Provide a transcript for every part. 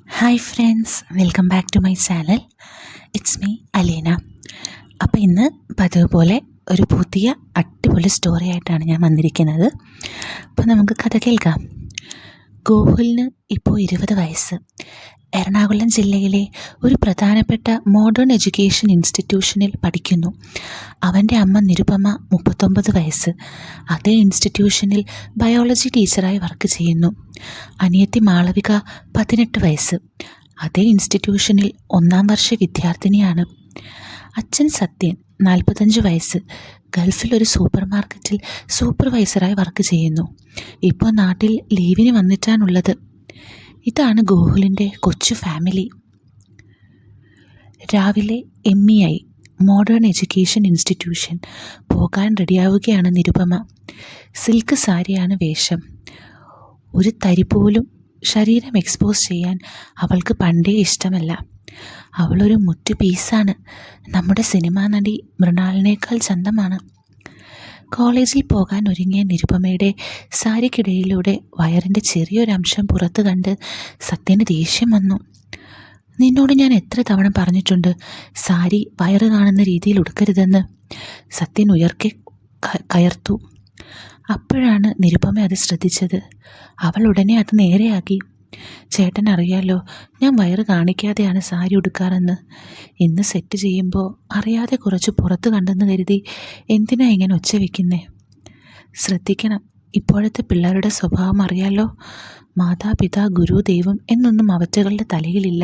Hi friends, welcome back to my channel. It's me Aleena. അപ്പോൾ ഇന്ന് പതിവ് പോലെ ഒരു പുതിയ അടിപൊളി സ്റ്റോറി ആയിട്ടാണ് ഞാൻ വന്നിരിക്കുന്നത്. അപ്പോൾ നമുക്ക് കഥ കേൾക്കാം. ഗോകുലിന് ഇപ്പോൾ 20 വയസ്സ്. എറണാകുളം ജില്ലയിലെ ഒരു പ്രധാനപ്പെട്ട മോഡേൺ എഡ്യൂക്കേഷൻ ഇൻസ്റ്റിറ്റ്യൂഷനിൽ പഠിക്കുന്നു. അവൻ്റെ അമ്മ നിരുപമ 39 വയസ്സ്. അതേ ഇൻസ്റ്റിറ്റ്യൂഷനിൽ ബയോളജി ടീച്ചറായി വർക്ക് ചെയ്യുന്നു. അനിയത്തി മാളവിക 18 വയസ്സ്. അതേ ഇൻസ്റ്റിറ്റ്യൂഷനിൽ 1-ാം വർഷ വിദ്യാർത്ഥിനിയാണ്. അച്ഛൻ സത്യൻ 45 വയസ്സ്. ഗൾഫിൽ ഒരു സൂപ്പർ മാർക്കറ്റിൽ സൂപ്പർവൈസറായി വർക്ക് ചെയ്യുന്നു. ഇപ്പോൾ നാട്ടിൽ ലീവിന് വന്നിട്ടാണുള്ളത്. ഇതാണ് ഗോകുലിൻ്റെ കൊച്ചു ഫാമിലി. രാവിലെ MEI മോഡേൺ എഡ്യൂക്കേഷൻ ഇൻസ്റ്റിറ്റ്യൂഷൻ പോകാൻ റെഡിയാവുകയാണ് നിരുപമ. സിൽക്ക് സാരിയാണ് വേഷം. ഒരു തരി പോലും ശരീരം എക്സ്പോസ് ചെയ്യാൻ അവൾക്ക് പണ്ടേ ഇഷ്ടമല്ല. അവളൊരു മുറ്റു പീസാണ്. നമ്മുടെ സിനിമാ നടി മൃണാളിനേക്കാൾ ചന്തമാണ്. കോളേജിൽ പോകാൻ ഒരുങ്ങിയ നിരുപമയുടെ സാരിക്കിടയിലൂടെ വയറിൻ്റെ ചെറിയൊരംശം പുറത്ത് കണ്ട് സത്യന് ദേഷ്യം വന്നു. നിന്നോട് ഞാൻ എത്ര തവണ പറഞ്ഞിട്ടുണ്ട് സാരി വയറ് കാണുന്ന രീതിയിൽ ഉടുക്കരുതെന്ന്. സത്യൻ ഉയർക്കെ കയർത്തു. അപ്പോഴാണ് നിരുപമ അത് ശ്രദ്ധിച്ചത്. അവൾ ഉടനെ അത് നേരെയാക്കി. ചേട്ടൻ അറിയാലോ, ഞാൻ വയറ് കാണിക്കാതെയാണ് സാരി ഉടുക്കാറെന്ന്. ഇന്ന് സെറ്റ് ചെയ്യുമ്പോൾ അറിയാതെ കുറച്ച് പുറത്ത് കണ്ടെന്ന് കരുതി എന്തിനാ ഇങ്ങനെ ഒച്ച വയ്ക്കുന്നേ? ശ്രദ്ധിക്കണം, ഇപ്പോഴത്തെ പിള്ളേരുടെ സ്വഭാവം അറിയാലോ. മാതാപിതാ ഗുരു ദൈവം എന്നൊന്നും അവറ്റകളുടെ തലയിലില്ല.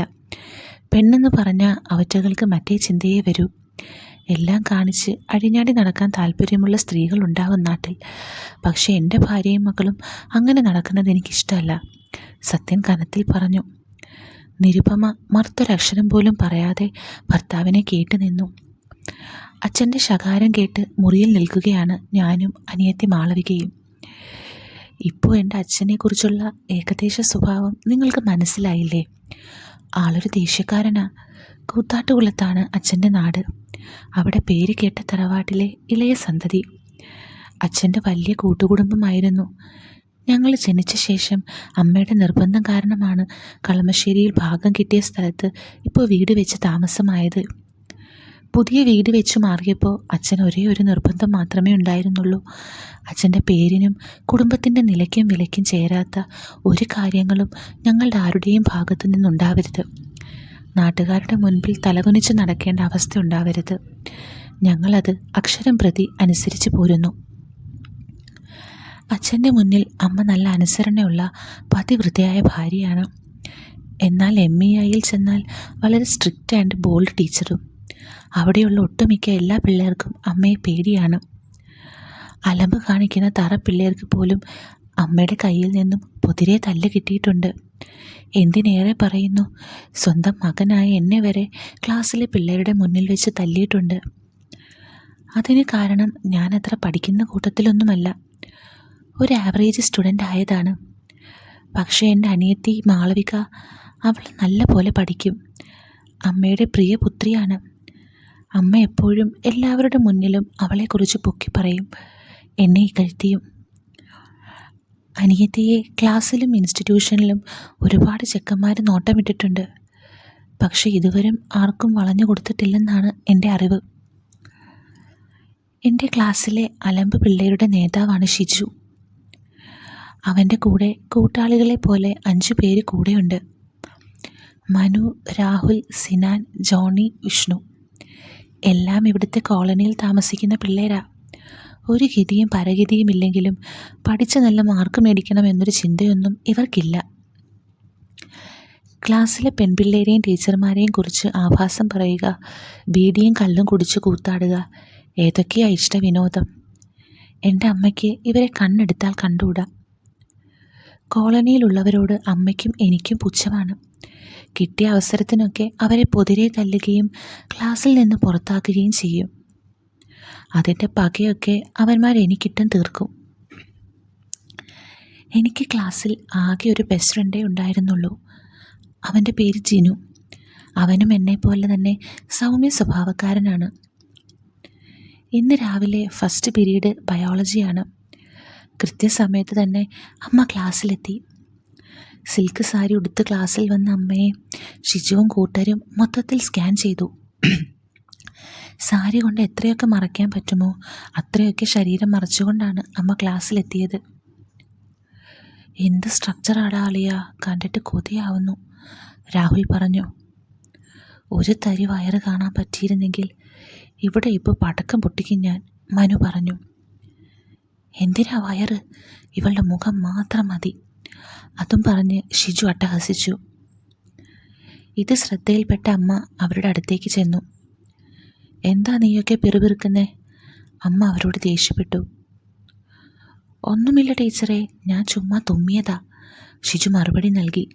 പെണ്ണെന്ന് പറഞ്ഞാൽ അവറ്റകൾക്ക് മറ്റേ ചിന്തയേ വരൂ. എല്ലാം കാണിച്ച് അഴിഞ്ഞാടി നടക്കാൻ താല്പര്യമുള്ള സ്ത്രീകളുണ്ടാകും നാട്ടിൽ. പക്ഷേ എൻ്റെ ഭാര്യയും മക്കളും അങ്ങനെ നടക്കുന്നത് എനിക്കിഷ്ടമല്ല, സത്യൻ കനത്തിൽ പറഞ്ഞു. നിരുപമ മർത്തൊരക്ഷരം പോലും പറയാതെ ഭർത്താവിനെ കേട്ടു നിന്നു. അച്ഛൻ്റെ ശകാരം കേട്ട് മുറിയിൽ നിൽക്കുകയാണ് ഞാനും അനിയത്തി മാളവികയും. ഇപ്പോൾ എൻ്റെ അച്ഛനെക്കുറിച്ചുള്ള ഏകദേശ സ്വഭാവം നിങ്ങൾക്ക് മനസ്സിലായില്ലേ? ആളൊരു ദേഷ്യക്കാരനാ. കൂത്താട്ടുകുളത്താണ് അച്ഛൻ്റെ നാട്. അവിടെ പേര് കേട്ട തറവാട്ടിലെ ഇളയ സന്തതി. അച്ഛൻ്റെ വലിയ കൂട്ടുകുടുംബമായിരുന്നു. ഞങ്ങൾ ജനിച്ച ശേഷം അമ്മയുടെ നിർബന്ധം കാരണമാണ് കളമശ്ശേരിയിൽ ഭാഗം കിട്ടിയ സ്ഥലത്ത് ഇപ്പോൾ വീട് വെച്ച് താമസമായത്. പുതിയ വീട് വെച്ച് മാറിയപ്പോൾ അച്ഛൻ ഒരേ ഒരു നിർബന്ധം മാത്രമേ ഉണ്ടായിരുന്നുള്ളൂ. അച്ഛൻ്റെ പേരിനും കുടുംബത്തിൻ്റെ നിലയ്ക്കും വിലയ്ക്കും ചേരാത്ത ഒരു കാര്യങ്ങളും ഞങ്ങളുടെ ആരുടെയും ഭാഗത്തു നിന്നുണ്ടാവരുത്. നാട്ടുകാരുടെ മുൻപിൽ തലകുനിച്ച് നടക്കേണ്ട അവസ്ഥ ഉണ്ടാവരുത്. ഞങ്ങളത് അക്ഷരം പ്രതി അനുസരിച്ച് പോരുന്നു. അച്ഛൻ്റെ മുന്നിൽ അമ്മ നല്ല അനുസരണയുള്ള പതിവൃതയായ ഭാര്യയാണ്. എന്നാൽ MEIയിൽ ചെന്നാൽ വളരെ സ്ട്രിക്റ്റ് ആൻഡ് ബോൾഡ് ടീച്ചറും. അവിടെയുള്ള ഒട്ടുമിക്ക എല്ലാ പിള്ളേർക്കും അമ്മയെ പേടിയാണ്. അലമ്പ് കാണിക്കുന്ന തറ പിള്ളേർക്ക് പോലും അമ്മയുടെ കയ്യിൽ നിന്നും പൊതിരെ തല്ല് കിട്ടിയിട്ടുണ്ട്. എന്തിനേറെ പറയുന്നു, സ്വന്തം മകനായ എന്നെ വരെ ക്ലാസ്സിലെ പിള്ളേരുടെ മുന്നിൽ വെച്ച് തല്ലിയിട്ടുണ്ട്. അതിന് കാരണം ഞാനത്ര പഠിക്കുന്ന കൂട്ടത്തിലൊന്നുമല്ല, ഒരു ആവറേജ് സ്റ്റുഡൻ്റ് ആയതാണ്. പക്ഷേ എൻ്റെ അനിയത്തി മാളവിക, അവൾ നല്ല പോലെ പഠിക്കും. അമ്മയുടെ പ്രിയ പുത്രിയാണ്. അമ്മ എപ്പോഴും എല്ലാവരുടെ മുന്നിലും അവളെക്കുറിച്ച് പൊക്കി പറയും, എന്നെ ഇകഴ്ത്തിയും. അനിയത്തിയെ ക്ലാസ്സിലും ഇൻസ്റ്റിറ്റ്യൂഷനിലും ഒരുപാട് ചെക്കന്മാർ നോട്ടമിട്ടിട്ടുണ്ട്. പക്ഷേ ഇതുവരെ ആർക്കും വളഞ്ഞു കൊടുത്തിട്ടില്ലെന്നാണ് എൻ്റെ അറിവ്. എൻ്റെ ക്ലാസ്സിലെ അലമ്പ് പിള്ളേരുടെ നേതാവാണ് ഷിജു. അവൻ്റെ കൂടെ കൂട്ടാളികളെ പോലെ 5 പേര് കൂടെയുണ്ട്. മനു, രാഹുൽ, സിനാൻ, ജോണി, വിഷ്ണു. എല്ലാം ഇവിടുത്തെ കോളനിയിൽ താമസിക്കുന്ന പിള്ളേരാ. ഒരു ഗതിയും പരഗതിയും ഇല്ലെങ്കിലും പഠിച്ച് നല്ല മാർക്ക് മേടിക്കണം എന്നൊരു ചിന്തയൊന്നും ഇവർക്കില്ല. ക്ലാസ്സിലെ പെൺപിള്ളേരെയും ടീച്ചർമാരെയും കുറിച്ച് ആഭാസം പറയുക, ബീഡിയും കള്ളും കുടിച്ച് കൂത്താടുക, ഏതൊക്കെയാ ഇഷ്ടവിനോദം. എൻ്റെ അമ്മയ്ക്ക് ഇവരെ കണ്ണെടുത്താൽ കണ്ടുകൂടാ. കോളനിയിലുള്ളവരോട് അമ്മയ്ക്കും എനിക്കും പുച്ഛമാണ്. കിട്ടിയ അവസരത്തിനൊക്കെ അവരെ പൊതിരെ തല്ലുകയും ക്ലാസ്സിൽ നിന്ന് പുറത്താക്കുകയും ചെയ്യും. അതിൻ്റെ പകയൊക്കെ അവന്മാർ എനിക്കിട്ടും തീർക്കും. എനിക്ക് ക്ലാസ്സിൽ ആകെ ഒരു ബെസ്റ്റ് ഫ്രണ്ടേ ഉണ്ടായിരുന്നുള്ളൂ. അവൻ്റെ പേര് ജിനു. അവനും എന്നെപ്പോലെ തന്നെ സൗമ്യ സ്വഭാവക്കാരനാണ്. ഇന്ന് രാവിലെ ഫസ്റ്റ് പീരീഡ് ബയോളജിയാണ്. കൃത്യസമയത്ത് തന്നെ അമ്മ ക്ലാസ്സിലെത്തി. സിൽക്ക് സാരി ഉടുത്ത് ക്ലാസ്സിൽ വന്ന അമ്മയെ ഷിജുവും കൂട്ടരും മൊത്തത്തിൽ സ്കാൻ ചെയ്തു. സാരി കൊണ്ട് എത്രയൊക്കെ മറയ്ക്കാൻ പറ്റുമോ അത്രയൊക്കെ ശരീരം മറച്ചുകൊണ്ടാണ് അമ്മ ക്ലാസ്സിലെത്തിയത്. എന്ത് സ്ട്രക്ചറാടാ അളിയ, കണ്ടിട്ട് കൊതിയാവുന്നു, രാഹുൽ പറഞ്ഞു. ഒരു തരി വയറ് കാണാൻ പറ്റിയിരുന്നെങ്കിൽ ഇവിടെ ഇപ്പോൾ പടക്കം പൊട്ടിക്കും ഞാൻ, മനു പറഞ്ഞു. എന്തിനാ വയറ്, ഇവളുടെ മുഖം മാത്രം മതി, അതും പറഞ്ഞ് ഷിജു അട്ടഹസിച്ചു. ഇത് ശ്രദ്ധയിൽപ്പെട്ട അമ്മ അവരുടെ അടുത്തേക്ക് ചെന്നു. എന്താ നീയൊക്കെ പിറുപിറുക്കുന്നേ, അമ്മ അവരോട് ദേഷ്യപ്പെട്ടു. ഒന്നുമില്ല ടീച്ചറെ, ഞാൻ ചുമ്മാ തുമ്മിയതാ, ഷിജു മറുപടി നൽകി.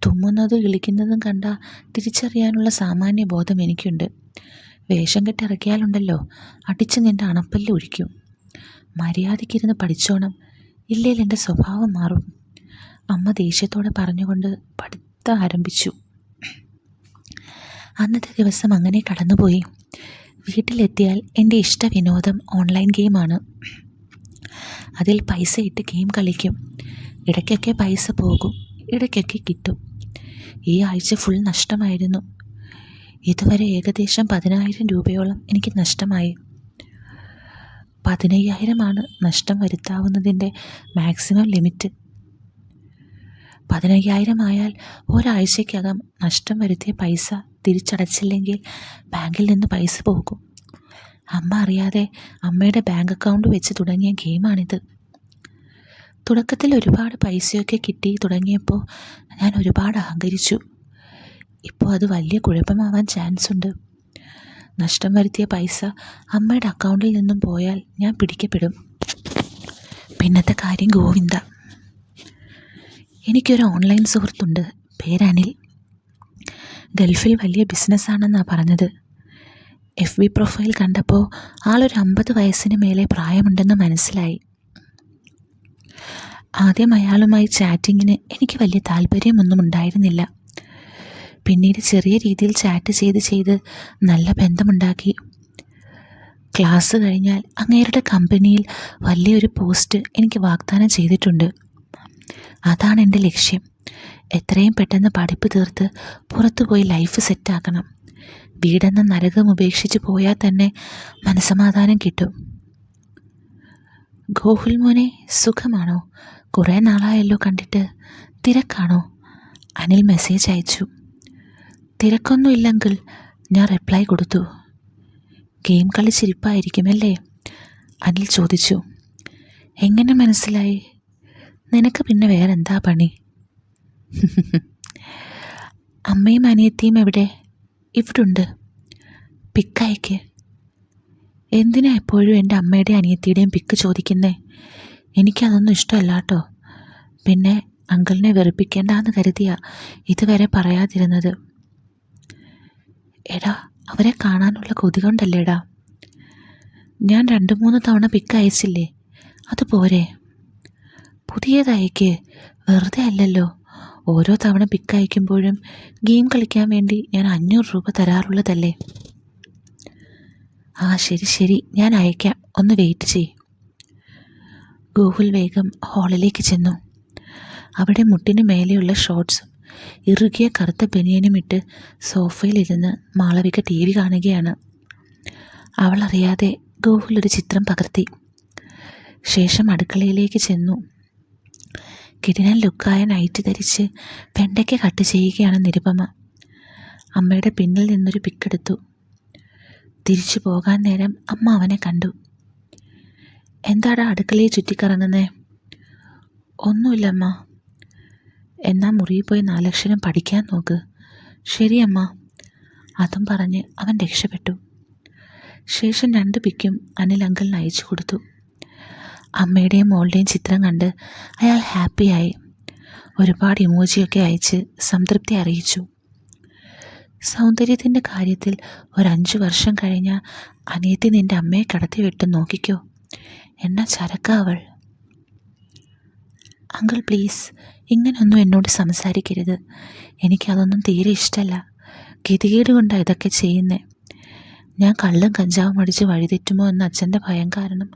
തുമ്മുന്നതും ഇളിക്കുന്നതും കണ്ട തിരിച്ചറിയാനുള്ള സാമാന്യ ബോധം എനിക്കുണ്ട്. വേഷം കെട്ടിറക്കിയാലുണ്ടല്ലോ അടിച്ച് നിന്റെ അണപ്പല്ല് ഒഴിക്കും. മര്യാദയ്ക്കിരുന്ന് പഠിച്ചോണം, ഇല്ലേൽ എൻ്റെ സ്വഭാവം മാറും, അമ്മ ദേഷ്യത്തോടെ പറഞ്ഞുകൊണ്ട് പഠിത്തം ആരംഭിച്ചു. അന്നത്തെ ദിവസം അങ്ങനെ കടന്നുപോയി. വീട്ടിലെത്തിയാൽ എൻ്റെ ഇഷ്ട വിനോദം ഓൺലൈൻ ഗെയിമാണ്. അതിൽ പൈസ ഇട്ട് ഗെയിം കളിക്കും. ഇടയ്ക്കൊക്കെ പൈസ പോകും, ഇടയ്ക്കൊക്കെ കിട്ടും. ഈ ആഴ്ച ഫുൾ നഷ്ടമായിരുന്നു. ഇതുവരെ ഏകദേശം 10,000 രൂപയോളം എനിക്ക് നഷ്ടമായി. 15,000 നഷ്ടം വരുത്താവുന്നതിൻ്റെ മാക്സിമം ലിമിറ്റ്. 15,000 ആയാൽ ഒരാഴ്ചയ്ക്കകം നഷ്ടം വരുത്തിയ പൈസ തിരിച്ചടച്ചില്ലെങ്കിൽ ബാങ്കിൽ നിന്ന് പൈസ പോകും. അമ്മ അറിയാതെ അമ്മയുടെ ബാങ്ക് അക്കൗണ്ട് വെച്ച് തുടങ്ങിയ ഗെയിമാണിത്. തുടക്കത്തിൽ ഒരുപാട് പൈസയൊക്കെ കിട്ടി തുടങ്ങിയപ്പോൾ ഞാൻ ഒരുപാട് അഹങ്കരിച്ചു. ഇപ്പോൾ അത് വലിയ കുഴപ്പമാവാൻ ചാൻസ് ഉണ്ട്. നഷ്ടം വരുത്തിയ പൈസ അമ്മയുടെ അക്കൗണ്ടിൽ നിന്നും പോയാൽ ഞാൻ പിടിക്കപ്പെടും. പിന്നത്തെ കാര്യം ഗോവിന്ദ. എനിക്കൊരു ഓൺലൈൻ സുഹൃത്തുണ്ട്, പേരനിൽ. ഗൾഫിൽ വലിയ ബിസിനസ്സാണെന്നാണ് പറഞ്ഞത്. FB പ്രൊഫൈൽ കണ്ടപ്പോൾ ആളൊരു 50 വയസ്സിന് മേലെ പ്രായമുണ്ടെന്ന് മനസ്സിലായി. ആദ്യം അയാളുമായി ചാറ്റിങ്ങിന് എനിക്ക് വലിയ താല്പര്യമൊന്നും ഉണ്ടായിരുന്നില്ല. പിന്നീട് ചെറിയ രീതിയിൽ ചാറ്റ് ചെയ്ത് നല്ല ബന്ധമുണ്ടാക്കി. ക്ലാസ് കഴിഞ്ഞാൽ അങ്ങേരുടെ കമ്പനിയിൽ വലിയൊരു പോസ്റ്റ് എനിക്ക് വാഗ്ദാനം ചെയ്തിട്ടുണ്ട്. അതാണ് എൻ്റെ ലക്ഷ്യം. എത്രയും പെട്ടെന്ന് പഠിപ്പ് തീർത്ത് പുറത്തുപോയി ലൈഫ് സെറ്റാക്കണം. വീടെന്ന നരകം ഉപേക്ഷിച്ച് പോയാൽ തന്നെ മനസ്സമാധാനം കിട്ടും. ഗോകുൽ മോനെ, സുഖമാണോ? കുറേ നാളായല്ലോ കണ്ടിട്ട്, തിരക്കാണോ? അനിൽ മെസ്സേജ് അയച്ചു. തിരക്കൊന്നുമില്ലെങ്കിൽ ഞാൻ റിപ്ലൈ കൊടുത്തു. ഗെയിം കളിച്ചിരിപ്പായിരിക്കുമല്ലേ, അനിൽ ചോദിച്ചു. എങ്ങനെ മനസ്സിലായി? നിനക്ക് പിന്നെ വേറെന്താ പണി? അമ്മയും അനിയത്തിയും എവിടെ? ഇവിടുണ്ട്, പിക്കയക്ക്. എന്തിനാ എപ്പോഴും എൻ്റെ അമ്മയുടെയും അനിയത്തിയുടെയും പിക്ക് ചോദിക്കുന്നേ? എനിക്കതൊന്നും ഇഷ്ടമല്ല കേട്ടോ. പിന്നെ അങ്കിളിനെ വെറുപ്പിക്കേണ്ടെന്ന് കരുതിയാ ഇതുവരെ പറയാതിരുന്നത്. എടാ, അവരെ കാണാനുള്ള കൊതി കൊണ്ടല്ലേടാ. ഞാൻ 2-3 തവണ പിക്ക് അയച്ചില്ലേ, അതുപോരെ? പുതിയതയക്ക്, വെറുതെ അല്ലല്ലോ. ഓരോ തവണ പിക്ക് അയക്കുമ്പോഴും ഗെയിം കളിക്കാൻ വേണ്ടി ഞാൻ 500 രൂപ തരാറുള്ളതല്ലേ. ആ ശരി, ഞാൻ അയക്കാം, ഒന്ന് വെയിറ്റ് ചെയ്യ്. ഗോകുൽ വേഗം ഹാളിലേക്ക് ചെന്നു. അവിടെ മുട്ടിന് മേലെയുള്ള ഷോർട്ട്സും ഇറുകിയ കറുത്ത ബനിയനും ഇട്ട് സോഫയിലിരുന്ന് മാളവിക TV കാണുകയാണ്. അവളറിയാതെ ഗോകുൽ ഒരു ചിത്രം പകർത്തി. ശേഷം അടുക്കളയിലേക്ക് ചെന്നു. കിടിലൻ ലുക്കായ നൈറ്റ് ധരിച്ച് വെണ്ടയ്ക്ക കട്ട് ചെയ്യുകയാണ് നിരുപമ. അമ്മയുടെ പിന്നിൽ നിന്നൊരു പിക്കെടുത്തു. തിരിച്ചു പോകാൻ നേരം അമ്മ അവനെ കണ്ടു. എന്താടാ അടുക്കളയെ ചുറ്റിക്കറങ്ങുന്നേ? ഒന്നുമില്ലമ്മ. എന്നാ മുറിയിൽ പോയി 4 അക്ഷരം പഠിക്കാൻ നോക്ക്. ശരിയമ്മ. അതും പറഞ്ഞ് അവൻ രക്ഷപ്പെട്ടു. ശേഷം 2 പിക്കും അനിൽ അങ്കിളിന് അയച്ചു കൊടുത്തു. അമ്മയുടെയും മോളുടെയും ചിത്രം കണ്ട് അയാൾ ഹാപ്പിയായി. ഒരുപാട് ഇമോജിയൊക്കെ അയച്ച് സംതൃപ്തി അറിയിച്ചു. സൗന്ദര്യത്തിൻ്റെ കാര്യത്തിൽ ഒരു 5 വർഷം കഴിഞ്ഞാൽ അനിയത്തി നിൻ്റെ അമ്മയെ കടത്തി വിട്ട് നോക്കിക്കോ. എന്നാ ചരക്ക അവൾ. അങ്കിൾ പ്ലീസ്, ഇങ്ങനൊന്നും എന്നോട് സംസാരിക്കരുത്. എനിക്കതൊന്നും തീരെ ഇഷ്ടമല്ല. ഗതികേട് കൊണ്ടാണ് ഇതൊക്കെ ചെയ്യുന്നത്. ഞാൻ കള്ളും കഞ്ചാവും അടിച്ച് വഴിതെറ്റുമോ എന്ന അച്ഛൻ്റെ ഭയം കാരണം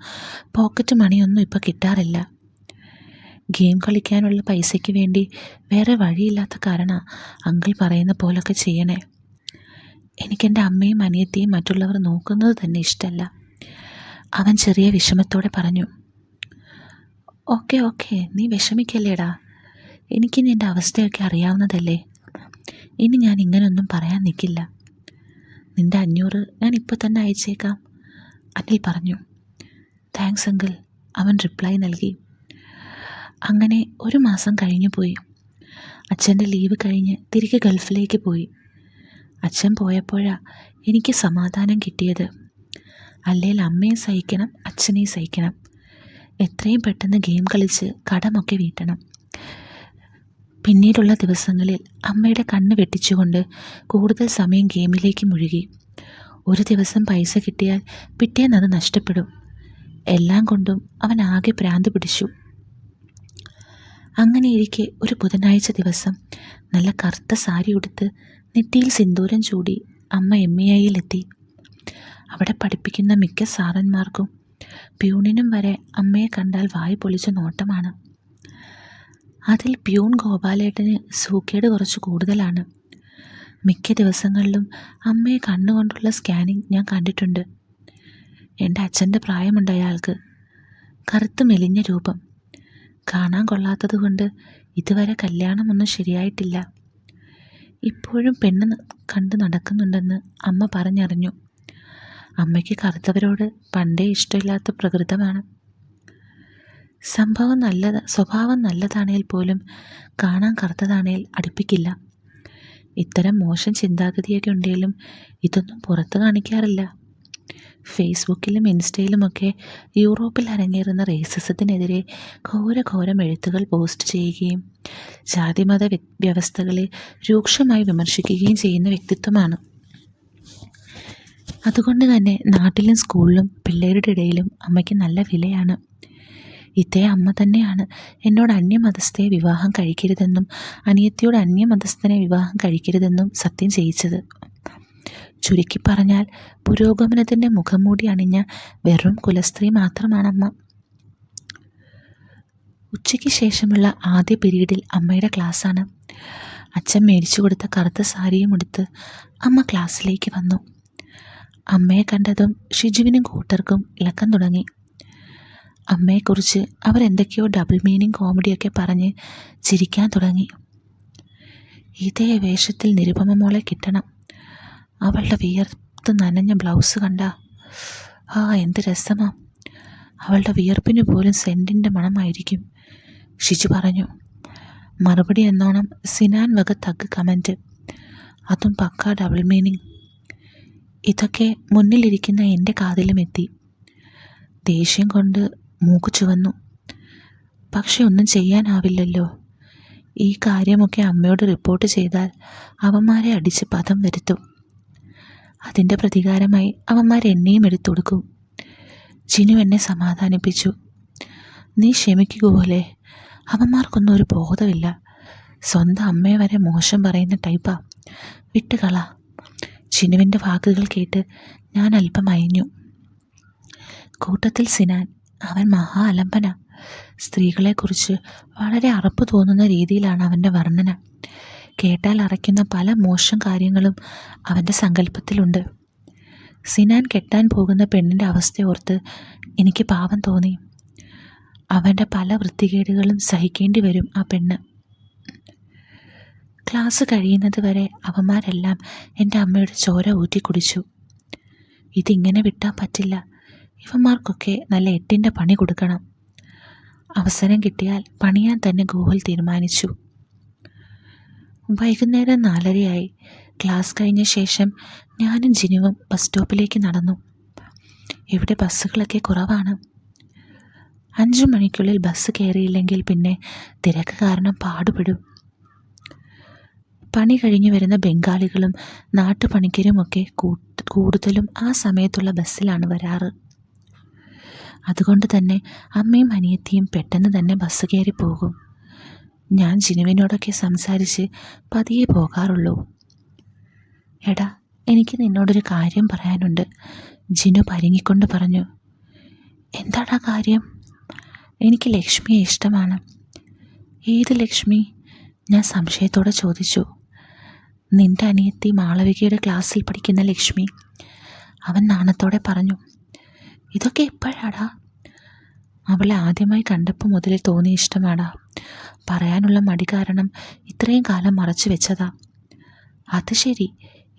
പോക്കറ്റ് മണിയൊന്നും ഇപ്പോൾ കിട്ടാറില്ല. ഗെയിം കളിക്കാനുള്ള പൈസയ്ക്ക് വേണ്ടി വേറെ വഴിയില്ലാത്ത കാരണം അങ്കിൾ പറയുന്ന പോലൊക്കെ ചെയ്യണേ. എനിക്കെൻ്റെ അമ്മയും അനിയത്തിയും മറ്റുള്ളവർ നോക്കുന്നത് തന്നെ ഇഷ്ടമല്ല. അവൻ ചെറിയ വിഷമത്തോടെ പറഞ്ഞു. ഓക്കെ ഓക്കെ, നീ വിഷമിക്കല്ലേടാ. എനിക്ക് നിൻ്റെ അവസ്ഥയൊക്കെ അറിയാവുന്നതല്ലേ. ഇനി ഞാൻ ഇങ്ങനെയൊന്നും പറയാൻ നിൽക്കില്ല. നിൻ്റെ 500 ഞാൻ ഇപ്പോൾ തന്നെ അയച്ചേക്കാം, അനിൽ പറഞ്ഞു. താങ്ക്സ് അങ്കിൾ, അവൻ റിപ്ലൈ നൽകി. അങ്ങനെ 1 മാസം കഴിഞ്ഞു പോയി. അച്ഛൻ്റെ ലീവ് കഴിഞ്ഞ് തിരികെ ഗൾഫിലേക്ക് പോയി. അച്ഛൻ പോയപ്പോഴാണ് എനിക്ക് സമാധാനം കിട്ടിയത്. അല്ലെങ്കിൽ അമ്മയെ സഹിക്കണം, അച്ഛനെ സഹിക്കണം. എത്രയും പെട്ടെന്ന് ഗെയിം കളിച്ച് കടമൊക്കെ വീട്ടണം. പിന്നീടുള്ള ദിവസങ്ങളിൽ അമ്മയുടെ കണ്ണ് വെട്ടിച്ചുകൊണ്ട് കൂടുതൽ സമയം ഗെയിമിലേക്ക് മുഴുകി. ഒരു ദിവസം പൈസ കിട്ടിയാൽ പിറ്റേന്നത് നഷ്ടപ്പെടും. എല്ലാം കൊണ്ടും അവൻ ആകെ ഭ്രാന്ത് പിടിച്ചു. അങ്ങനെയിരിക്കെ ഒരു ബുധനാഴ്ച ദിവസം നല്ല കറുത്ത സാരി ഉടുത്ത് നെറ്റിയിൽ സിന്ദൂരം ചൂടി അമ്മ MAIയിലെത്തി. അവിടെ പഠിപ്പിക്കുന്ന മിക്ക സാറന്മാർക്കും പ്യൂണിനും വരെ അമ്മയെ കണ്ടാൽ വായി പൊളിച്ച നോട്ടമാണ്. അതിൽ പ്യൂൺ ഗോപാലേട്ടന് സൂക്കേട് കുറച്ച് കൂടുതലാണ്. മിക്ക ദിവസങ്ങളിലും അമ്മയെ കണ്ണുകൊണ്ടുള്ള സ്കാനിങ് ഞാൻ കണ്ടിട്ടുണ്ട്. എൻ്റെ അച്ഛൻ്റെ പ്രായമുണ്ട് അയാൾക്ക്. കറുത്ത് മെലിഞ്ഞ രൂപം. കാണാൻ കൊള്ളാത്തത് കൊണ്ട് ഇതുവരെ കല്യാണമൊന്നും ശരിയായിട്ടില്ല. ഇപ്പോഴും പെണ്ണ് കണ്ട് നടക്കുന്നുണ്ടെന്ന് അമ്മ പറഞ്ഞറിഞ്ഞു. അമ്മയ്ക്ക് കറുത്തവരോട് പണ്ടേ ഇഷ്ടമില്ലാത്ത പ്രകൃതമാണ്. സ്വഭാവം നല്ലതാണേൽ പോലും കാണാൻ കറുത്തതാണേൽ അടുപ്പിക്കില്ല. ഇത്തരം മോശം ചിന്താഗതിയൊക്കെ ഉണ്ടെങ്കിലും ഇതൊന്നും പുറത്ത് കാണിക്കാറില്ല. ഫേസ്ബുക്കിലും ഇൻസ്റ്റയിലുമൊക്കെ യൂറോപ്പിൽ അരങ്ങേറുന്ന റേസിസത്തിനെതിരെ ഘോരം എഴുത്തുകൾ പോസ്റ്റ് ചെയ്യുകയും ജാതിമത വ്യവസ്ഥകളെ രൂക്ഷമായി വിമർശിക്കുകയും ചെയ്യുന്ന വ്യക്തിത്വമാണ്. അതുകൊണ്ട് തന്നെ നാട്ടിലും സ്കൂളിലും പിള്ളേരുടെ ഇടയിലും അമ്മയ്ക്ക് നല്ല വിലയാണ്. ഇതേ അമ്മ തന്നെയാണ് എന്നോട് അന്യമതസ്ഥയെ വിവാഹം കഴിക്കരുതെന്നും അനിയത്തിയോട് അന്യമതസ്ഥനെ വിവാഹം കഴിക്കരുതെന്നും സത്യം ചെയ്യിച്ചത്. ചുരുക്കി പറഞ്ഞാൽ പുരോഗമനത്തിൻ്റെ മുഖംമൂടി അണിഞ്ഞ വെറും കുലസ്ത്രീ മാത്രമാണമ്മ. ഉച്ചയ്ക്ക് ശേഷമുള്ള ആദ്യ പീരീഡിൽ അമ്മയുടെ ക്ലാസ്സാണ്. അച്ഛൻ മേടിച്ചു കൊടുത്ത കറുത്ത സാരിയും ഉടുത്ത് അമ്മ ക്ലാസ്സിലേക്ക് വന്നു. അമ്മയെ കണ്ടതും ഷിജുവിനും കൂട്ടർക്കും ഇളക്കം തുടങ്ങി. അമ്മയെക്കുറിച്ച് അവർ എന്തൊക്കെയോ ഡബിൾ മീനിങ് കോമഡിയൊക്കെ പറഞ്ഞ് ചിരിക്കാൻ തുടങ്ങി. ഇതേ വേഷത്തിൽ നിരുപമ മോളെ കിട്ടണം. അവളുടെ വിയർത്ത് നനഞ്ഞ ബ്ലൗസ് കണ്ട എന്ത് രസമാ. അവളുടെ വിയർപ്പിന് പോലും സെൻറ്റിൻ്റെ മണമായിരിക്കും, ഷിജു പറഞ്ഞു. മറുപടി എന്നോണം സിനാൻ വക തഗ് കമൻറ്റ്, അതും പക്ക ഡബിൾ മീനിങ്. ഇതൊക്കെ മുന്നിലിരിക്കുന്ന എൻ്റെ കാതിലും എത്തി. ദേഷ്യം കൊണ്ട് മൂക്ക് ചുവന്നു. പക്ഷെ ഒന്നും ചെയ്യാനാവില്ലല്ലോ. ഈ കാര്യമൊക്കെ അമ്മയോട് റിപ്പോർട്ട് ചെയ്താൽ അവന്മാരെ അടിച്ച് പദം വരുത്തും. അതിൻ്റെ പ്രതികാരമായി അവന്മാർ എന്നെയും എടുത്തു കൊടുക്കും. ജിനു എന്നെ സമാധാനിപ്പിച്ചു. നീ ക്ഷമിക്കുപോലെ, അവന്മാർക്കൊന്നും ഒരു ബോധമില്ല. സ്വന്തം അമ്മയെ വരെ മോശം പറയുന്ന ടൈപ്പാ, വിട്ടുകള. ജിനുവിൻ്റെ വാക്കുകൾ കേട്ട് ഞാൻ അല്പം അയഞ്ഞു. കൂട്ടത്തിൽ സിനാൻ, അവൻ മഹാ അലമ്പന. സ്ത്രീകളെക്കുറിച്ച് വളരെ അറപ്പ് തോന്നുന്ന രീതിയിലാണ് അവൻ്റെ വർണ്ണന. കേട്ടാൽ അറയ്ക്കുന്ന പല മോശം കാര്യങ്ങളും അവൻ്റെ സങ്കല്പത്തിലുണ്ട്. സിനാൻ കെട്ടാൻ പോകുന്ന പെണ്ണിൻ്റെ അവസ്ഥയോർത്ത് എനിക്ക് പാവം തോന്നി. അവൻ്റെ പല വൃത്തികേടുകളും സഹിക്കേണ്ടി വരും ആ പെണ്ണ്. ക്ലാസ് കഴിയുന്നത് വരെ അവന്മാരെല്ലാം എൻ്റെ അമ്മയുടെ ചോര ഊറ്റി കുടിച്ചു. ഇതിങ്ങനെ വിട്ടാൽ പറ്റില്ല. ഇവന്മാർക്കൊക്കെ നല്ല 8ൻ്റെ പണി കൊടുക്കണം. അവസരം കിട്ടിയാൽ പണിയാൻ തന്നെ ഗോകുൽ തീരുമാനിച്ചു. വൈകുന്നേരം 4:30 ക്ലാസ് കഴിഞ്ഞ ശേഷം ഞാനും ജിനുവും ബസ് സ്റ്റോപ്പിലേക്ക് നടന്നു. ഇവിടെ ബസ്സുകളൊക്കെ കുറവാണ്. 5 മണിക്കുള്ളിൽ ബസ് കയറിയില്ലെങ്കിൽ പിന്നെ തിരക്ക് കാരണം പാടുപെടും. പണി കഴിഞ്ഞു വരുന്ന ബംഗാളികളും നാട്ടുപണിക്കരുമൊക്കെ കൂടുതലും ആ സമയത്തുള്ള ബസ്സിലാണ് വരാറ്. അതുകൊണ്ട് തന്നെ അമ്മയും അനിയത്തിയും പെട്ടെന്ന് തന്നെ ബസ് കയറി പോകും. ഞാൻ ജിനുവിനോടൊക്കെ സംസാരിച്ച് പതിയെ പോകാറുള്ളൂ. എടാ, എനിക്ക് നിന്നോടൊരു കാര്യം പറയാനുണ്ട്, ജിനു പരുങ്ങിക്കൊണ്ട് പറഞ്ഞു. എന്താടാ കാര്യം? എനിക്ക് ലക്ഷ്മിയെ ഇഷ്ടമാണ്. ഏത് ലക്ഷ്മി? ഞാൻ സംശയത്തോടെ ചോദിച്ചു. നിന്റെ അനിയത്തി മാളവികയുടെ ക്ലാസ്സിൽ പഠിക്കുന്ന ലക്ഷ്മി, അവൻ നാണത്തോടെ പറഞ്ഞു. ഇതൊക്കെ എപ്പോഴാടാ? അവളെ ആദ്യമായി കണ്ടപ്പോൾ മുതലേ തോന്നിയ ഇഷ്ടമാടാ. പറയാനുള്ള മടി കാരണം ഇത്രയും കാലം മറച്ചു വെച്ചതാ. അത് ശരി,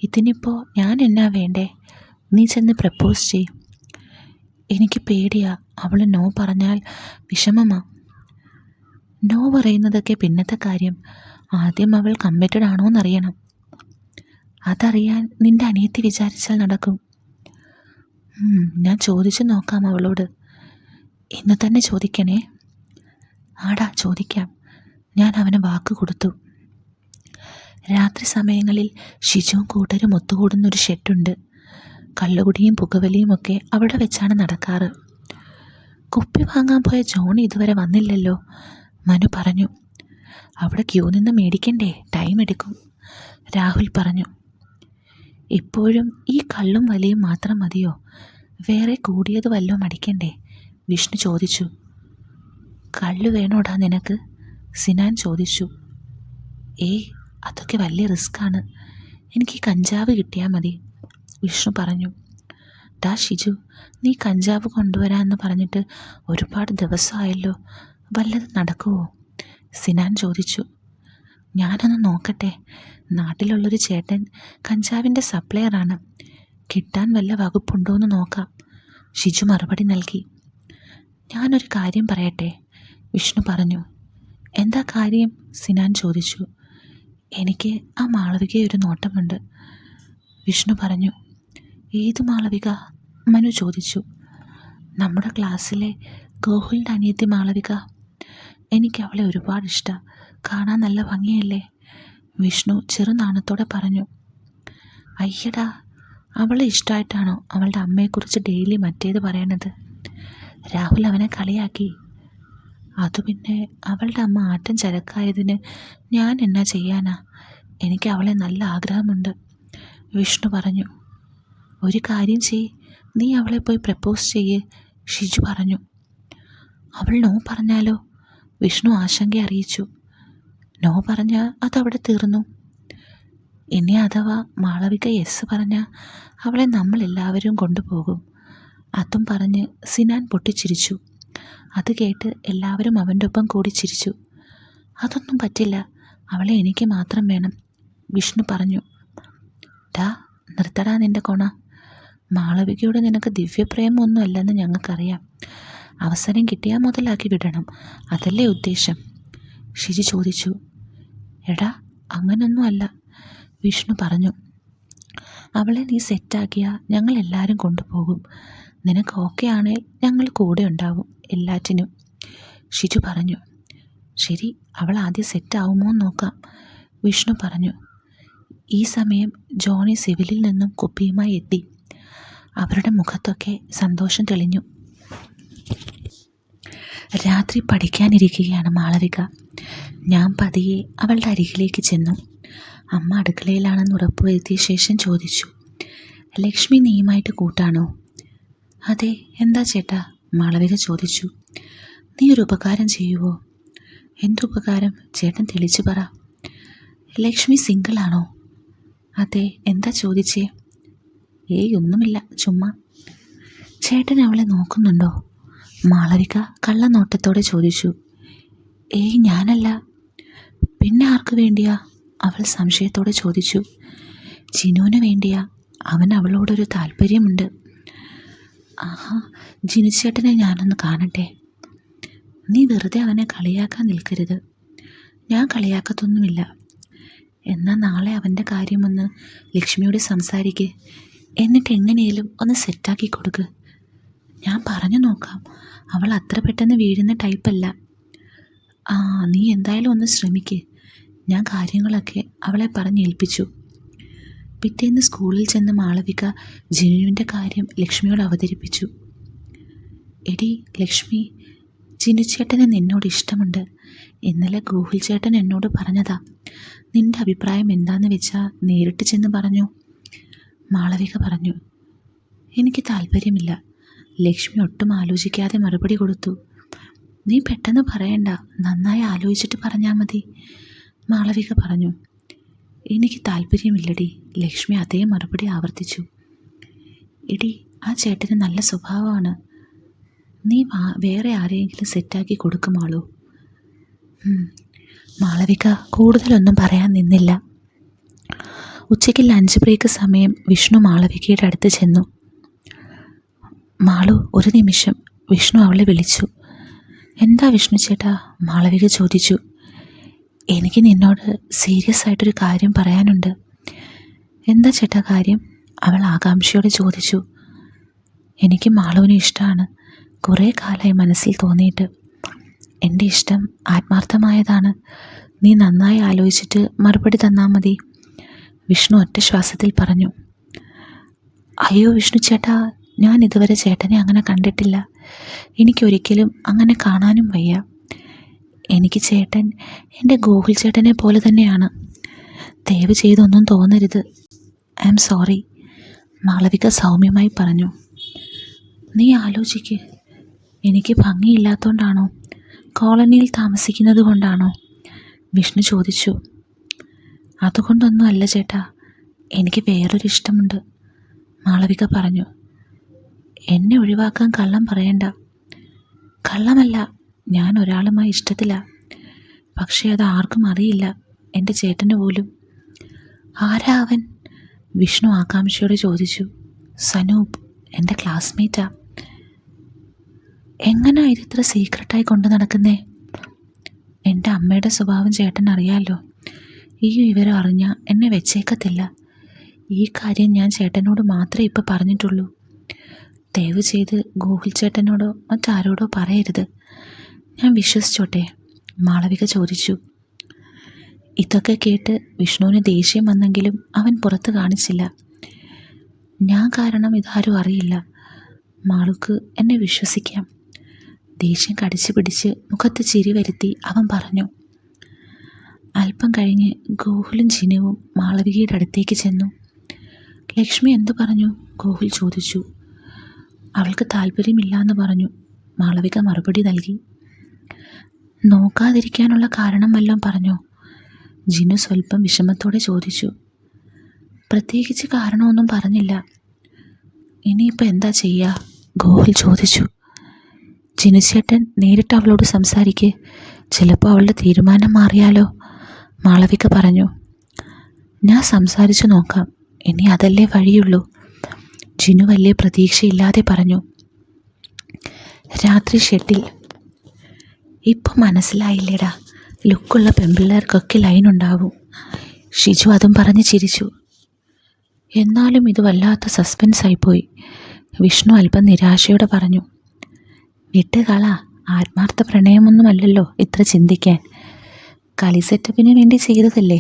ഇതിനിപ്പോൾ ഞാൻ എന്നാ വേണ്ടേ? നീ ചെന്ന് പ്രപ്പോസ് ചെയ്. എനിക്ക് പേടിയാ, അവൾ നോ പറഞ്ഞാൽ വിഷമമാ. നോ പറയുന്നതൊക്കെ പിന്നത്തെ കാര്യം. ആദ്യം അവൾ കമ്മിറ്റഡ് ആണോ എന്നറിയണം. അതറിയാൻ നിന്റെ അനിയത്തി വിചാരിച്ചാൽ നടക്കും. ഞാൻ ചോദിച്ചു നോക്കാം അവളോട്. ഇന്ന് തന്നെ ചോദിക്കണേ. ആടാ, ചോദിക്കാം. ഞാൻ അവന് വാക്ക് കൊടുത്തു. രാത്രി സമയങ്ങളിൽ ഷിജുവും കൂട്ടരും ഒത്തുകൂടുന്നൊരു ഷെഡുണ്ട്. കള്ളുകുടിയും പുകവലിയും ഒക്കെ അവിടെ വെച്ചാണ് നടക്കാറ്. കുപ്പി വാങ്ങാൻ പോയ ജോണി ഇതുവരെ വന്നില്ലല്ലോ, മനു പറഞ്ഞു. അവിടെ ക്യൂ നിന്ന് മേടിക്കണ്ടേ, ടൈം എടുക്കും, രാഹുൽ പറഞ്ഞു. ഇപ്പോഴും ഈ കള്ളും വലിയും മാത്രം മതിയോ? വേറെ കൂടിയത് വല്ലതും അടിക്കണ്ടേ? വിഷ്ണു ചോദിച്ചു. കള്ളു വേണോടാ നിനക്ക്? സിനാൻ ചോദിച്ചു. അതൊക്കെ വലിയ റിസ്ക്കാണ്. എനിക്ക് കഞ്ചാവ് കിട്ടിയാൽ മതി, വിഷ്ണു പറഞ്ഞു. ഡാ ഷിജു, നീ കഞ്ചാവ് കൊണ്ടുവരാമെന്ന് പറഞ്ഞിട്ട് ഒരുപാട് ദിവസമായല്ലോ, വല്ലതും നടക്കുമോ? സിനാൻ ചോദിച്ചു. ഞാനൊന്ന് നോക്കട്ടെ. നാട്ടിലുള്ളൊരു ചേട്ടൻ കഞ്ചാവിൻ്റെ സപ്ലയറാണ്. കിട്ടാൻ വല്ല വകുപ്പുണ്ടോയെന്ന് നോക്കാം, ഷിജു മറുപടി നൽകി. ഞാനൊരു കാര്യം പറയട്ടെ, വിഷ്ണു പറഞ്ഞു. എന്താ കാര്യം? സിനാൻ ചോദിച്ചു. എനിക്ക് ആ മാളവികയെ ഒരു നോട്ടമുണ്ട്, വിഷ്ണു പറഞ്ഞു. ഏത് മാളവിക? മനു ചോദിച്ചു. നമ്മുടെ ക്ലാസ്സിലെ ഗോകുലിൻ്റെ അനിയത്തി മാളവിക. എനിക്ക് അവളെ ഒരുപാട് ഇഷ്ടമാണ്. കാണാൻ നല്ല ഭംഗിയല്ലേ, വിഷ്ണു ചെറുനാണത്തോടെ പറഞ്ഞു. അയ്യടാ, അവളെ ഇഷ്ടമായിട്ടാണോ അവളുടെ അമ്മയെക്കുറിച്ച് ഡെയിലി മറ്റേത് പറയണത്? രാഹുൽ അവനെ കളിയാക്കി. അതു പിന്നെ അവളുടെ അമ്മ ആറ്റം ചരക്കായതിന് ഞാൻ എന്നാ ചെയ്യാനാ? എനിക്ക് അവളെ നല്ല ആഗ്രഹമുണ്ട്, വിഷ്ണു പറഞ്ഞു. ഒരു കാര്യം ചെയ്യ്, നീ അവളെ പോയി പ്രപ്പോസ് ചെയ്യ്, ഷിജു പറഞ്ഞു. അവൾ നോ പറഞ്ഞാലോ? വിഷ്ണു ആശങ്ക അറിയിച്ചു. നോ പറഞ്ഞാൽ അതവിടെ തീർന്നു. ഇനി അഥവാ മാളവിക യെസ് പറഞ്ഞാൽ അവളെ നമ്മളെല്ലാവരും കൊണ്ടുപോകും, അതും പറഞ്ഞ് സിനാൻ പൊട്ടിച്ചിരിച്ചു. അത് കേട്ട് എല്ലാവരും അവൻ്റെ ഒപ്പം കൂടി ചിരിച്ചു. അതൊന്നും പറ്റില്ല, അവളെ എനിക്ക് മാത്രം വേണം, വിഷ്ണു പറഞ്ഞു. ഡാ, നിർത്തടാ നിൻ്റെ കൊണ. മാളവികയോട് നിനക്ക് ദിവ്യപ്രേമൊന്നും അല്ലെന്ന് ഞങ്ങൾക്കറിയാം. അവസരം കിട്ടിയാൽ മുതലാക്കി വിടണം, അതല്ലേ ഉദ്ദേശം, ഷിജി ചോദിച്ചു. എടാ, അങ്ങനൊന്നും അല്ല, വിഷ്ണു പറഞ്ഞു. അവളെ നീ സെറ്റാക്കിയാൽ ഞങ്ങളെല്ലാവരും കൊണ്ടുപോകും. നിനക്ക് ഓക്കെ ആണെങ്കിൽ ഞങ്ങൾ കൂടെ ഉണ്ടാവും എല്ലാറ്റിനും, ഷിജു പറഞ്ഞു. ശരി, അവൾ ആദ്യം സെറ്റാവുമോ എന്ന് നോക്കാം, വിഷ്ണു പറഞ്ഞു. ഈ സമയം ജോണി സിവിലിൽ നിന്നും കുപ്പിയുമായി എത്തി. അവരുടെ മുഖത്തൊക്കെ സന്തോഷം തെളിഞ്ഞു. രാത്രി പഠിക്കാനിരിക്കുകയാണ് മാളവിക. ഞാൻ പതിയെ അവളുടെ അരികിലേക്ക് ചെന്നു. അമ്മ അടുക്കളയിലാണെന്ന് ഉറപ്പുവരുത്തിയ ശേഷം ചോദിച്ചു. ലക്ഷ്മി നീയുമായിട്ട് കൂട്ടാണോ? അതെ, എന്താ ചേട്ടാ? മാളവിക ചോദിച്ചു. നീ ഒരു ഉപകാരം ചെയ്യുമോ? എന്തുപകാരം? ചേട്ടൻ തെളിച്ചു പറ. ലക്ഷ്മി സിംഗിളാണോ? അതെ, എന്താ ചോദിച്ചേ? ഒന്നുമില്ല, ചുമ്മാ. ചേട്ടൻ അവളെ നോക്കുന്നുണ്ടോ? മാളവിക കള്ളനോട്ടത്തോടെ ചോദിച്ചു. ഞാനല്ല. പിന്നെ ആർക്കു വേണ്ടിയാ? അവൾ സംശയത്തോടെ ചോദിച്ചു. ജിനുവിന് വേണ്ടിയാ. അവൻ അവളോടൊരു താല്പര്യമുണ്ട്. ആഹാ, ജിനു ചേട്ടനെ ഞാനൊന്ന് കാണട്ടെ. നീ വെറുതെ അവനെ കളിയാക്കാൻ നിൽക്കരുത്. ഞാൻ കളിയാക്കത്തൊന്നുമില്ല. എന്നാൽ നാളെ അവൻ്റെ കാര്യമൊന്ന് ലക്ഷ്മിയോട് സംസാരിക്ക്. എന്നിട്ട് എങ്ങനെയും ഒന്ന് സെറ്റാക്കി കൊടുക്ക്. ഞാൻ പറഞ്ഞു നോക്കാം. അവൾ അത്ര പെട്ടെന്ന് വീഴുന്ന ടൈപ്പല്ല. നീ എന്തായാലും ഒന്ന് ശ്രമിക്ക്. ഞാൻ കാര്യങ്ങളൊക്കെ അവളെ പറഞ്ഞേൽപ്പിച്ചു. പിറ്റേന്ന് സ്കൂളിൽ ചെന്ന് മാളവിക ജിനുവിൻ്റെ കാര്യം ലക്ഷ്മിയോട് അവതരിപ്പിച്ചു. എടി ലക്ഷ്മി, ജിനു ചേട്ടന് നിന്നോട് ഇഷ്ടമുണ്ട്. ഇന്നലെ ഗോകുൽ ചേട്ടൻ എന്നോട് പറഞ്ഞതാ. നിൻ്റെ അഭിപ്രായം എന്താന്ന് വെച്ചാൽ നേരിട്ട് ചെന്ന് പറഞ്ഞു, മാളവിക പറഞ്ഞു. എനിക്ക് താല്പര്യമില്ല, ലക്ഷ്മി ഒട്ടും ആലോചിക്കാതെ മറുപടി കൊടുത്തു. നീ പെട്ടെന്ന് പറയണ്ട, നന്നായി ആലോചിച്ചിട്ട് പറഞ്ഞാൽ മതി, മാളവിക പറഞ്ഞു. എനിക്ക് താല്പര്യമില്ലടി, ലക്ഷ്മി അതേ മറുപടി ആവർത്തിച്ചു. എടി, ആ ചേട്ടന് നല്ല സ്വഭാവമാണ്. നീ വേറെ ആരെയെങ്കിലും സെറ്റാക്കി കൊടുക്കുമാളൂ. മാളവിക കൂടുതലൊന്നും പറയാൻ നിന്നില്ല. ഉച്ചയ്ക്ക് ലഞ്ച് ബ്രേക്ക് സമയം വിഷ്ണു മാളവികയുടെ അടുത്ത് ചെന്നു. മാളു, ഒരു നിമിഷം, വിഷ്ണു അവളെ വിളിച്ചു. എന്താ വിഷ്ണു ചേട്ടാ? മാളവിക ചോദിച്ചു. എനിക്ക് നിന്നോട് സീരിയസ് ആയിട്ടൊരു കാര്യം പറയാനുണ്ട്. എന്താ ചേട്ടാ കാര്യം? അവൾ ആകാംക്ഷയോടെ ചോദിച്ചു. എനിക്ക് മാളുവിനെ ഇഷ്ടമാണ്. കുറേ കാലമായി മനസ്സിൽ തോന്നിയിട്ട്. എൻ്റെ ഇഷ്ടം ആത്മാർത്ഥമായതാണ്. നീ നന്നായി ആലോചിച്ചിട്ട് മറുപടി തന്നാൽ മതി, വിഷ്ണു ഒറ്റ ശ്വാസത്തിൽ പറഞ്ഞു. അയ്യോ വിഷ്ണു ചേട്ടാ, ഞാൻ ഇതുവരെ ചേട്ടനെ അങ്ങനെ കണ്ടിട്ടില്ല. എനിക്കൊരിക്കലും അങ്ങനെ കാണാനും വയ്യ. എനിക്ക് ചേട്ടൻ എൻ്റെ ഗോകുൽ ചേട്ടനെ പോലെ തന്നെയാണ്. ദയവ് ചെയ്തൊന്നും തോന്നരുത്. ഐ ആം സോറി, മാളവിക സൗമ്യമായി പറഞ്ഞു. നീ ആലോചിക്ക്. എനിക്ക് ഭംഗിയില്ലാത്തതുകൊണ്ടാണോ? കോളനിയിൽ താമസിക്കുന്നത് കൊണ്ടാണോ? വിഷ്ണു ചോദിച്ചു. അതുകൊണ്ടൊന്നും അല്ല ചേട്ടാ, എനിക്ക് വേറൊരു ഇഷ്ടമുണ്ട്, മാളവിക പറഞ്ഞു. എന്നെ ഒഴിവാക്കാൻ കള്ളം പറയണ്ട. കള്ളമല്ല, ഞാൻ ഒരാളുമായി ഇഷ്ടത്തില്ല. പക്ഷേ അത് ആർക്കും അറിയില്ല, എൻ്റെ ചേട്ടന് പോലും. ആരാ അവൻ? വിഷ്ണു ആകാംക്ഷയോടെ ചോദിച്ചു. സനൂപ്, എൻ്റെ ക്ലാസ്മേറ്റാ. എങ്ങനാ ഇതിത്ര സീക്രട്ടായി കൊണ്ടു നടക്കുന്നേ? എൻ്റെ അമ്മയുടെ സ്വഭാവം ചേട്ടൻ അറിയാമല്ലോ. ഈ വിവരം അറിഞ്ഞാൽ എന്നെ വെച്ചേക്കത്തില്ല. ഈ കാര്യം ഞാൻ ചേട്ടനോട് മാത്രമേ ഇപ്പോൾ പറഞ്ഞിട്ടുള്ളൂ. ദയവ് ചെയ്ത് ഗോകുൽ ചേട്ടനോടോ മറ്റാരോടോ പറയരുത്. ഞാൻ വിശ്വസിച്ചോട്ടെ? മാളവിക ചോദിച്ചു. ഇതൊക്കെ കേട്ട് വിഷ്ണുവിന് ദേഷ്യം വന്നെങ്കിലും അവൻ പുറത്ത് കാണിച്ചില്ല. ഞാൻ കാരണം ഇതാരും അറിയില്ല. മാളുക്ക് എന്നെ വിശ്വസിക്കാം. ദേഷ്യം കടിച്ചു പിടിച്ച് മുഖത്ത് ചിരി വരുത്തി അവൻ പറഞ്ഞു. അല്പം കഴിഞ്ഞ് ഗോകുലും ജിനുവും മാളവികയുടെ അടുത്തേക്ക് ചെന്നു. ലക്ഷ്മി എന്തു പറഞ്ഞു? ഗോകുൽ ചോദിച്ചു. അവൾക്ക് താല്പര്യമില്ലാന്ന് പറഞ്ഞു, മാളവിക മറുപടി നൽകി. നോക്കാതിരിക്കാനുള്ള കാരണം വല്ലതും പറഞ്ഞോ? ജിനു സ്വല്പം വിഷമത്തോടെ ചോദിച്ചു. പ്രത്യേകിച്ച് കാരണമൊന്നും പറഞ്ഞില്ല. ഇനിയിപ്പോൾ എന്താ ചെയ്യുക? ഗോകുൽ ചോദിച്ചു. ജിനുചേട്ടൻ നേരിട്ട് അവളോട് സംസാരിക്ക്. ചിലപ്പോൾ അവളുടെ തീരുമാനം മാറിയാലോ, മാളവിക പറഞ്ഞു. ഞാൻ സംസാരിച്ചു നോക്കാം, ഇനി അതല്ലേ വഴിയുള്ളൂ, ജിനു വലിയ പ്രതീക്ഷയില്ലാതെ പറഞ്ഞു. രാത്രി ഷെഡിൽ. ഇപ്പം മനസ്സിലായില്ലേടാ, ലുക്കുള്ള പെൺപിള്ളേർക്കൊക്കെ ലൈനുണ്ടാവും, ഷിജു അതും പറഞ്ഞ് ചിരിച്ചു. എന്നാലും ഇത് വല്ലാത്ത സസ്പെൻസായിപ്പോയി, വിഷ്ണു അല്പം നിരാശയോടെ പറഞ്ഞു. വിട്ടുകള, ആത്മാർത്ഥ പ്രണയമൊന്നുമല്ലല്ലോ ഇത്ര ചിന്തിക്കാൻ. കളി സെറ്റപ്പിന് വേണ്ടി ചെയ്തതല്ലേ,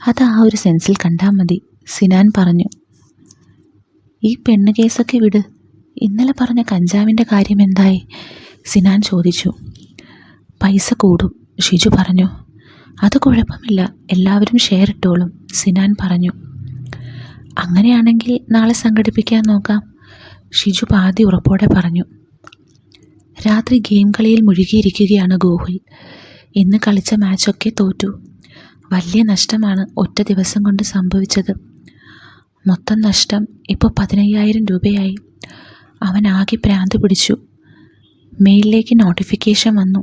അത് ആ ഒരു സെൻസിൽ കണ്ടാൽ മതി, സിനാൻ പറഞ്ഞു. ഈ പെണ്ണ് കേസൊക്കെ വിട്. ഇന്നലെ പറഞ്ഞ കഞ്ചാവിൻ്റെ കാര്യം എന്തായി? സിനാൻ ചോദിച്ചു. പൈസ കൂടും, ഷിജു പറഞ്ഞു. അത് കുഴപ്പമില്ല, എല്ലാവരും ഷെയർ ഇട്ടോളും, സിനാൻ പറഞ്ഞു. അങ്ങനെയാണെങ്കിൽ നാളെ സംഘടിപ്പിക്കാൻ നോക്കാം, ഷിജു പാതി ഉറപ്പോടെ പറഞ്ഞു. രാത്രി ഗെയിം കളിയിൽ മുഴുകിയിരിക്കുകയാണ് ഗോകുൽ. ഇന്ന് കളിച്ച മാച്ചൊക്കെ തോറ്റു. വലിയ നഷ്ടമാണ് ഒറ്റ ദിവസം കൊണ്ട് സംഭവിച്ചത്. മൊത്തം നഷ്ടം ഇപ്പോൾ 15,000 രൂപയായി. അവൻ ആകെ ഭ്രാന്ത് പിടിച്ചു. മെയിലിലേക്ക് നോട്ടിഫിക്കേഷൻ വന്നു.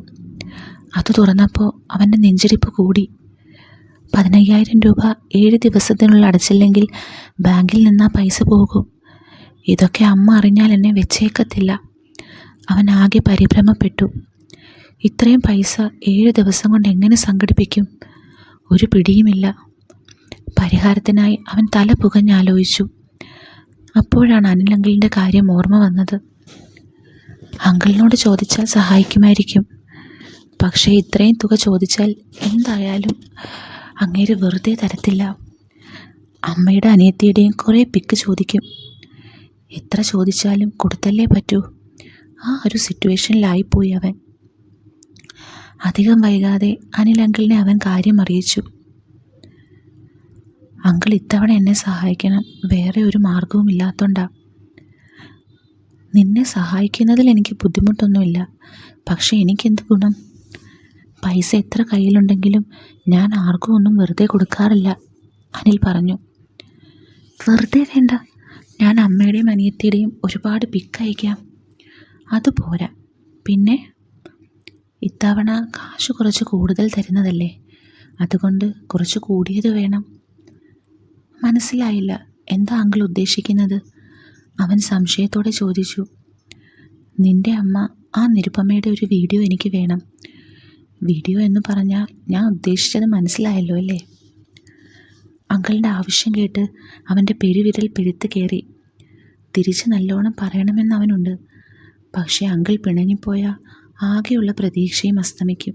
അത് തുറന്നപ്പോൾ അവൻ്റെ നെഞ്ചിടിപ്പ് കൂടി. 15,000 രൂപ 7 ദിവസത്തിനുള്ളിൽ അടച്ചില്ലെങ്കിൽ ബാങ്കിൽ നിന്ന് ആ പൈസ പോകും. ഇതൊക്കെ അമ്മ അറിഞ്ഞാൽ എന്നെ വെച്ചേക്കത്തില്ല. അവൻ ആകെ പരിഭ്രമപ്പെട്ടു. ഇത്രയും പൈസ 7 ദിവസം കൊണ്ട് എങ്ങനെ സംഘടിപ്പിക്കും? ഒരു പിടിയുമില്ല. പരിഹാരത്തിനായി അവൻ തല പുകഞ്ഞാലോചിച്ചു. അപ്പോഴാണ് അനിലങ്കിളിൻ്റെ കാര്യം ഓർമ്മ വന്നത്. അങ്കിളിനോട് ചോദിച്ചാൽ സഹായിക്കുമായിരിക്കും. പക്ഷേ ഇത്രയും തുക ചോദിച്ചാൽ എന്തായാലും അങ്ങേര് വെറുതെ തരത്തില്ല. അമ്മയുടെ അനിയത്തിയുടെയും കുറേ പിക്ക് ചോദിക്കും. എത്ര ചോദിച്ചാലും കൊടുത്തല്ലേ പറ്റൂ. ആ ഒരു സിറ്റുവേഷനിലായിപ്പോയി അവൻ. അധികം വൈകാതെ അനിലങ്കിളിനെ അവൻ കാര്യം അറിയിച്ചു. അങ്കിൾ ഇത്തവണ എന്നെ സഹായിക്കണം, വേറെ ഒരു മാർഗവും ഇല്ലാത്തോണ്ടാ. നിന്നെ സഹായിക്കുന്നതിൽ എനിക്ക് ബുദ്ധിമുട്ടൊന്നുമില്ല. പക്ഷേ എനിക്കെന്ത് ഗുണം? പൈസ എത്ര കയ്യിലുണ്ടെങ്കിലും ഞാൻ ആർക്കും ഒന്നും വെറുതെ കൊടുക്കാറില്ല, അനിൽ പറഞ്ഞു. വെറുതെ വേണ്ട, ഞാൻ അമ്മയുടെയും അനിയത്തിയുടെയും ഒരുപാട് പിക്ക് അയക്കാം. അതുപോരാ. പിന്നെ? ഇത്തവണ കാശ് കുറച്ച് കൂടുതൽ തരുന്നതല്ലേ, അതുകൊണ്ട് കുറച്ച് കൂടിയത് വേണം. മനസ്സിലായില്ല, എന്താ അങ്കിൾ ഉദ്ദേശിക്കുന്നത്? അവൻ സംശയത്തോടെ ചോദിച്ചു. നിന്റെ അമ്മ ആ നിരുപമയുടെ ഒരു വീഡിയോ എനിക്ക് വേണം. വീഡിയോ എന്ന് പറഞ്ഞാൽ ഞാൻ ഉദ്ദേശിച്ചത് മനസ്സിലായല്ലോ അല്ലേ? അങ്കിളിൻ്റെ ആവശ്യം കേട്ട് അവൻ്റെ പെരുവിരൽ പെഴുത്ത് കയറി. തിരിച്ച് നല്ലോണം പറയണമെന്ന് അവനുണ്ട്. പക്ഷേ അങ്കിൾ പിണങ്ങിപ്പോയാൽ ആകെയുള്ള പ്രതീക്ഷയും അസ്തമിക്കും.